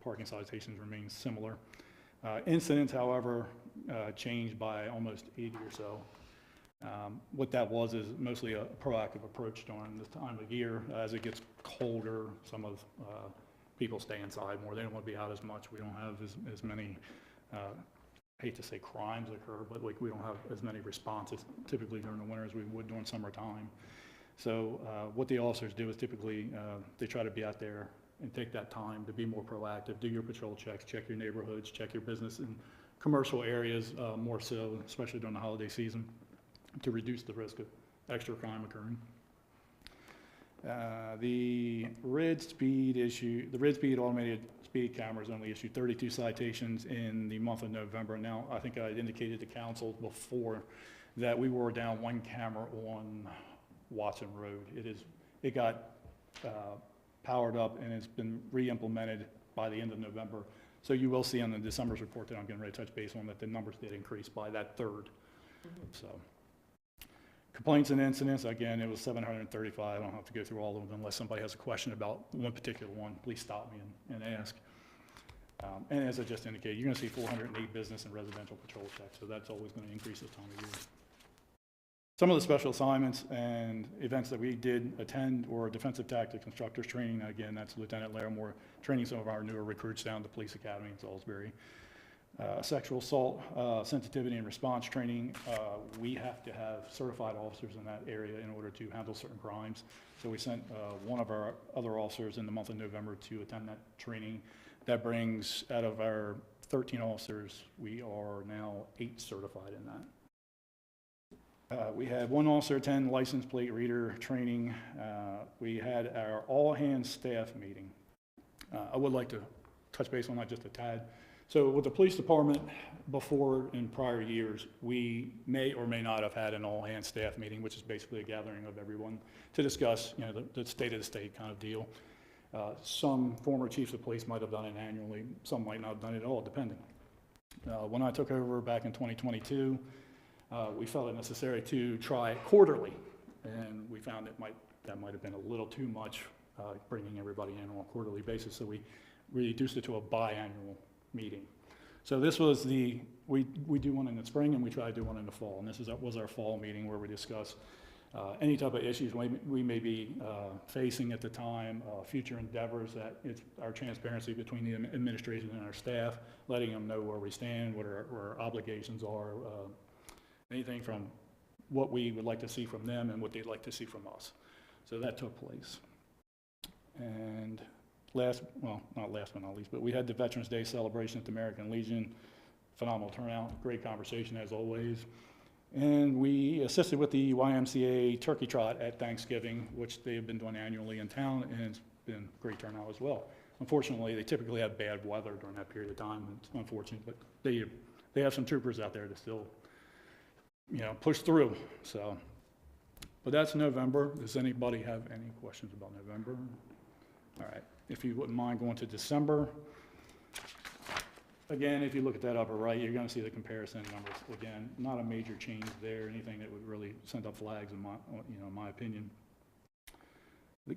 Speaker 13: Parking citations remain similar. Incidents, however, changed by almost 80 or so. What that was is mostly a proactive approach during this time of year. As it gets colder, some of people stay inside more. They don't want to be out as much. We don't have as many, hate to say crimes occur, but we don't have as many responses typically during the winter as we would during summertime. So what the officers do is typically they try to be out there and take that time to be more proactive, do your patrol checks, check your neighborhoods, check your business and commercial areas more so, especially during the holiday season, to reduce the risk of extra crime occurring. The red speed automated speed cameras only issued 32 citations in the month of November. Now, I think I indicated to council before that we were down 1 camera on Watson Road. It got powered up and it's been re-implemented by the end of November. So you will see on the December's report that I'm getting ready to touch base on that the numbers did increase by that third. So. Complaints and incidents, again, it was 735. I don't have to go through all of them unless somebody has a question about one particular one. Please stop me and ask. And as I just indicated, you're going to see 408 business and residential patrol checks, so that's always going to increase this time of year. Some of the special assignments and events that we did attend were defensive tactics instructors training. Again, that's Lieutenant Larimore training some of our newer recruits down at the Police Academy in Salisbury. Sexual assault, sensitivity and response training. We have to have certified officers in that area in order to handle certain crimes. So we sent one of our other officers in the month of November to attend that training. That brings, out of our 13 officers, we are now 8 certified in that. We had one officer attend license plate reader training. We had our all-hands staff meeting. I would like to touch base on that just a tad. So with the police department, before in prior years, we may or may not have had an all-hands staff meeting, which is basically a gathering of everyone to discuss, you know, the state of the state kind of deal. Some former chiefs of police might have done it annually, some might not have done it at all, depending. When I took over back in 2022, we felt it necessary to try it quarterly, and we found that might have been a little too much, bringing everybody in on a quarterly basis, so we reduced it to a biannual meeting. So this was we do one in the spring and we try to do one in the fall, and this was our fall meeting where we discuss any type of issues we may be facing at the time, future endeavors, that it's our transparency between the administration and our staff, letting them know where we stand, what our obligations are, anything from what we would like to see from them and what they'd like to see from us. So that took place. And not last but not least, but we had the Veterans Day celebration at the American Legion. Phenomenal turnout, great conversation as always. And we assisted with the YMCA Turkey Trot at Thanksgiving, which they have been doing annually in town, and it's been great turnout as well. Unfortunately, they typically have bad weather during that period of time. It's unfortunate, but they have some troopers out there to still, you know, push through. So, but that's November. Does anybody have any questions about November? All right. If you wouldn't mind going to December. Again, if you look at that upper right, you're going to see the comparison numbers. Again, not a major change there, anything that would really send up flags in my opinion.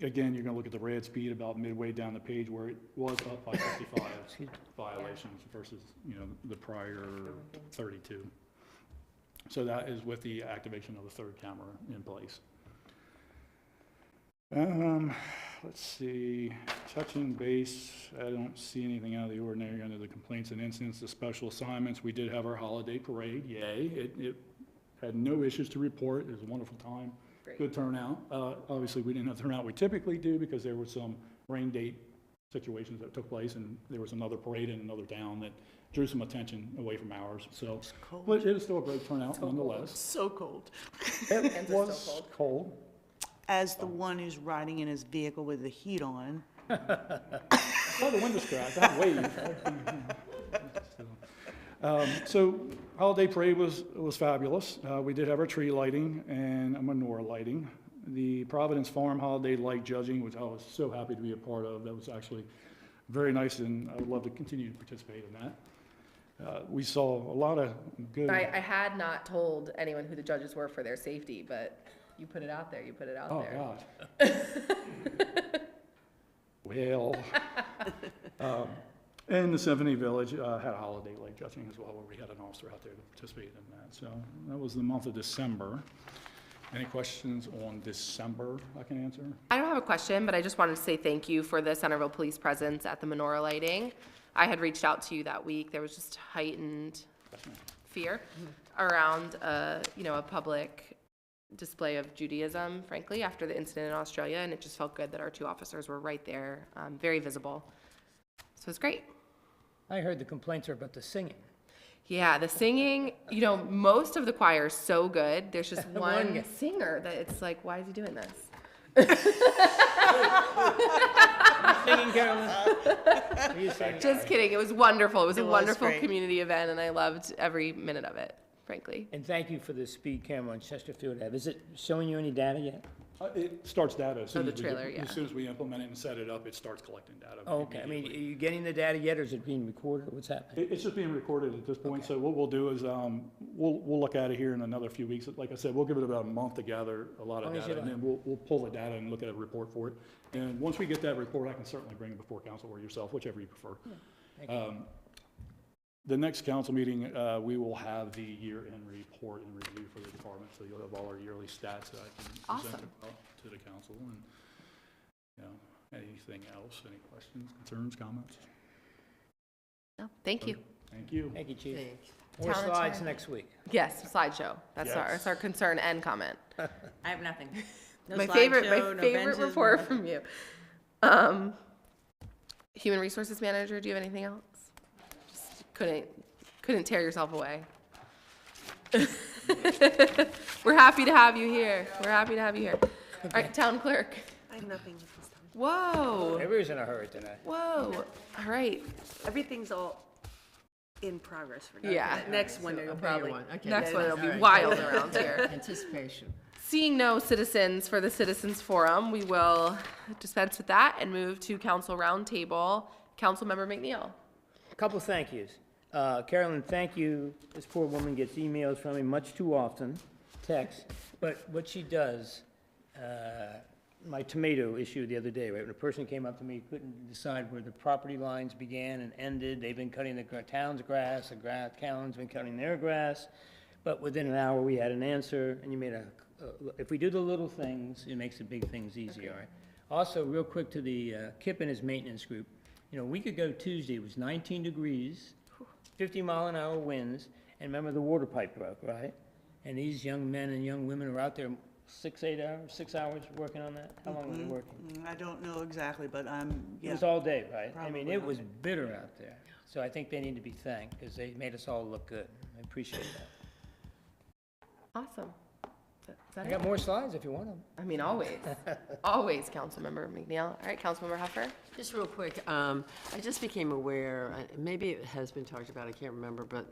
Speaker 13: Again, you're going to look at the red speed about midway down the page where it was up by 55 violations versus, you know, the prior 32. So that is with the activation of the third camera in place. Let's see, touching base, I don't see anything out of the ordinary under the complaints and incidents. The special assignments, we did have our holiday parade, yay. It had no issues to report. It was a wonderful time. Great. Good turnout. Obviously, we didn't have the turnout we typically do because there were some rain date situations that took place, and there was another parade in another town that drew some attention away from ours. So, but it was still a great turnout nonetheless.
Speaker 7: So cold.
Speaker 13: It was cold.
Speaker 7: As the one who's riding in his vehicle with the heat on.
Speaker 13: Oh, the window's cracked. I wave. So holiday parade was fabulous. We did have our tree lighting and a menorah lighting. The Providence Farm holiday light judging, which I was so happy to be a part of. That was actually very nice, and I would love to continue to participate in that. We saw a lot of good.
Speaker 1: I had not told anyone who the judges were for their safety, but you put it out there. You put it out there.
Speaker 13: Oh, God. Well, and the Symphony Village had a holiday light judging as well, where we had an officer out there to participate in that. So that was the month of December. Any questions on December I can answer?
Speaker 1: I don't have a question, but I just wanted to say thank you for the Centreville police presence at the menorah lighting. I had reached out to you that week. There was just heightened fear around, a public display of Judaism, frankly, after the incident in Australia, and it just felt good that our 2 officers were right there, very visible. So it was great.
Speaker 3: I heard the complaints are about the singing.
Speaker 1: Yeah, the singing, most of the choir is so good. There's just one singer that it's like, why is he doing this?
Speaker 3: Singing, Carolyn? Are you singing?
Speaker 1: Just kidding. It was wonderful. It was a
Speaker 7: was
Speaker 1: wonderful
Speaker 7: great.
Speaker 1: community event, and I loved every minute of it, frankly.
Speaker 3: And thank you for the speed camera on Chesterfield Ave. Is it showing you any data yet?
Speaker 13: It starts data as soon
Speaker 1: the
Speaker 13: as
Speaker 1: trailer, yeah.
Speaker 13: As soon as we implement it and set it up, it starts collecting data.
Speaker 3: Oh, okay. I mean, are you getting the data yet, or is it being recorded, or what's happening?
Speaker 13: It's just being recorded at this point. So what we'll do is we'll look at it here in another few weeks. Like I said, we'll give it about a month to gather a lot of data, and then we'll pull the data and look at a report for it. And once we get that report, I can certainly bring it before council or yourself, whichever you prefer.
Speaker 3: Yeah. Thank you.
Speaker 13: The next council meeting, we will have the year-end report and review for the department, so you'll have all our yearly stats that I can present to the council. And anything else? Any questions, concerns, comments?
Speaker 1: No, thank you.
Speaker 13: Thank you.
Speaker 3: Thank you, Chief.
Speaker 6: Thanks.
Speaker 3: More
Speaker 1: Town
Speaker 3: slides
Speaker 1: attorney.
Speaker 3: next week.
Speaker 1: Yes, slideshow. That's our concern and comment.
Speaker 11: I have nothing. No
Speaker 1: My
Speaker 11: slideshow,
Speaker 1: favorite
Speaker 11: no benches, no
Speaker 1: report
Speaker 11: nothing.
Speaker 1: from you. Human Resources Manager, do you have anything else? Just couldn't tear yourself away. We're happy to have you here. We're happy to have you here. All right, Town Clerk.
Speaker 14: I have nothing at this time.
Speaker 1: Whoa,
Speaker 3: Everybody's in a hurry tonight.
Speaker 1: whoa. All right,
Speaker 14: Everything's all in progress for now.
Speaker 1: Yeah.
Speaker 14: Next one, it'll
Speaker 6: bigger
Speaker 14: probably.
Speaker 6: one. Okay.
Speaker 1: next one will be
Speaker 6: All right.
Speaker 1: wild around here.
Speaker 6: Anticipation.
Speaker 1: Seeing no citizens for the Citizens Forum, we will dispense with that and move to Council Roundtable. Councilmember McNeil.
Speaker 3: A couple thank yous. Carolyn, thank you. This poor woman gets emails from me much too often, texts, but what she does, my tomato issue the other day, right, when a person came up to me, couldn't decide where the property lines began and ended. They've been cutting the town's grass, the town's been cutting their grass, but within an hour, we had an answer, and you made if we do the little things, it makes the big things easier, right? Also, real quick to the Kip and his maintenance group, you know, a week ago Tuesday, it was 19 degrees, 50-mile-an-hour winds, and remember the water pipe broke, right? And these young men and young women are out there 6 hours working on that? How long were they working?
Speaker 7: I don't know exactly, but
Speaker 3: It was all day, right? I mean,
Speaker 7: Probably
Speaker 3: it
Speaker 7: all
Speaker 3: was
Speaker 7: day.
Speaker 3: bitter out there. So I think they need to be thanked, because they made us all look good. I appreciate that.
Speaker 1: Awesome. Is that
Speaker 3: I
Speaker 1: it?
Speaker 3: got more slides if you want them.
Speaker 1: I mean, always, always, Councilmember McNeil. All right, Councilmember Huffer.
Speaker 6: Just real quick, I just became aware, maybe it has been talked about, I can't remember, but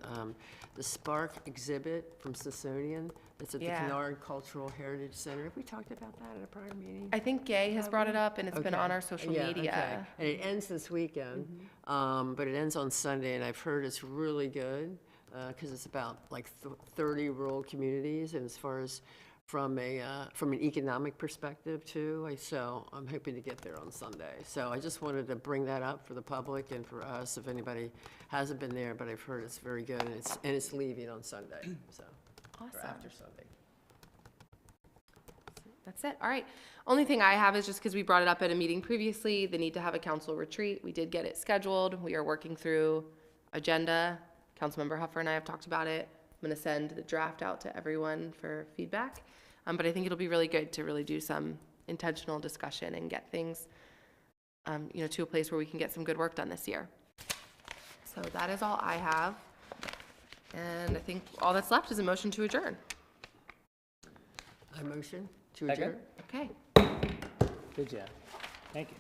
Speaker 6: the Spark exhibit from Smithsonian, that's at the
Speaker 1: Yeah.
Speaker 6: Kennard Cultural Heritage Center. Have we talked about that at a prior meeting?
Speaker 1: I think Gay has brought it up, and it's been
Speaker 6: Okay.
Speaker 1: on our social
Speaker 6: Yeah,
Speaker 1: media.
Speaker 6: okay. And it ends this weekend, but it ends on Sunday, and I've heard it's really good, because it's about like 30 rural communities, and as far as from an economic perspective too, so I'm hoping to get there on Sunday. So I just wanted to bring that up for the public and for us, if anybody hasn't been there, but I've heard it's very good, and it's leaving on Sunday, so. Or
Speaker 1: Awesome.
Speaker 6: after Sunday.
Speaker 1: That's it. All right. Only thing I have is just because we brought it up at a meeting previously, the need to have a council retreat. We did get it scheduled. We are working through agenda. Councilmember Huffer and I have talked about it. I'm going to send the draft out to everyone for feedback. But I think it'll be really good to really do some intentional discussion and get things, to a place where we can get some good work done this year. So that is all I have. And I think all that's left is a motion to adjourn.
Speaker 6: I motion to
Speaker 3: Second.
Speaker 6: adjourn.
Speaker 1: Okay.
Speaker 3: Good job. Thank you.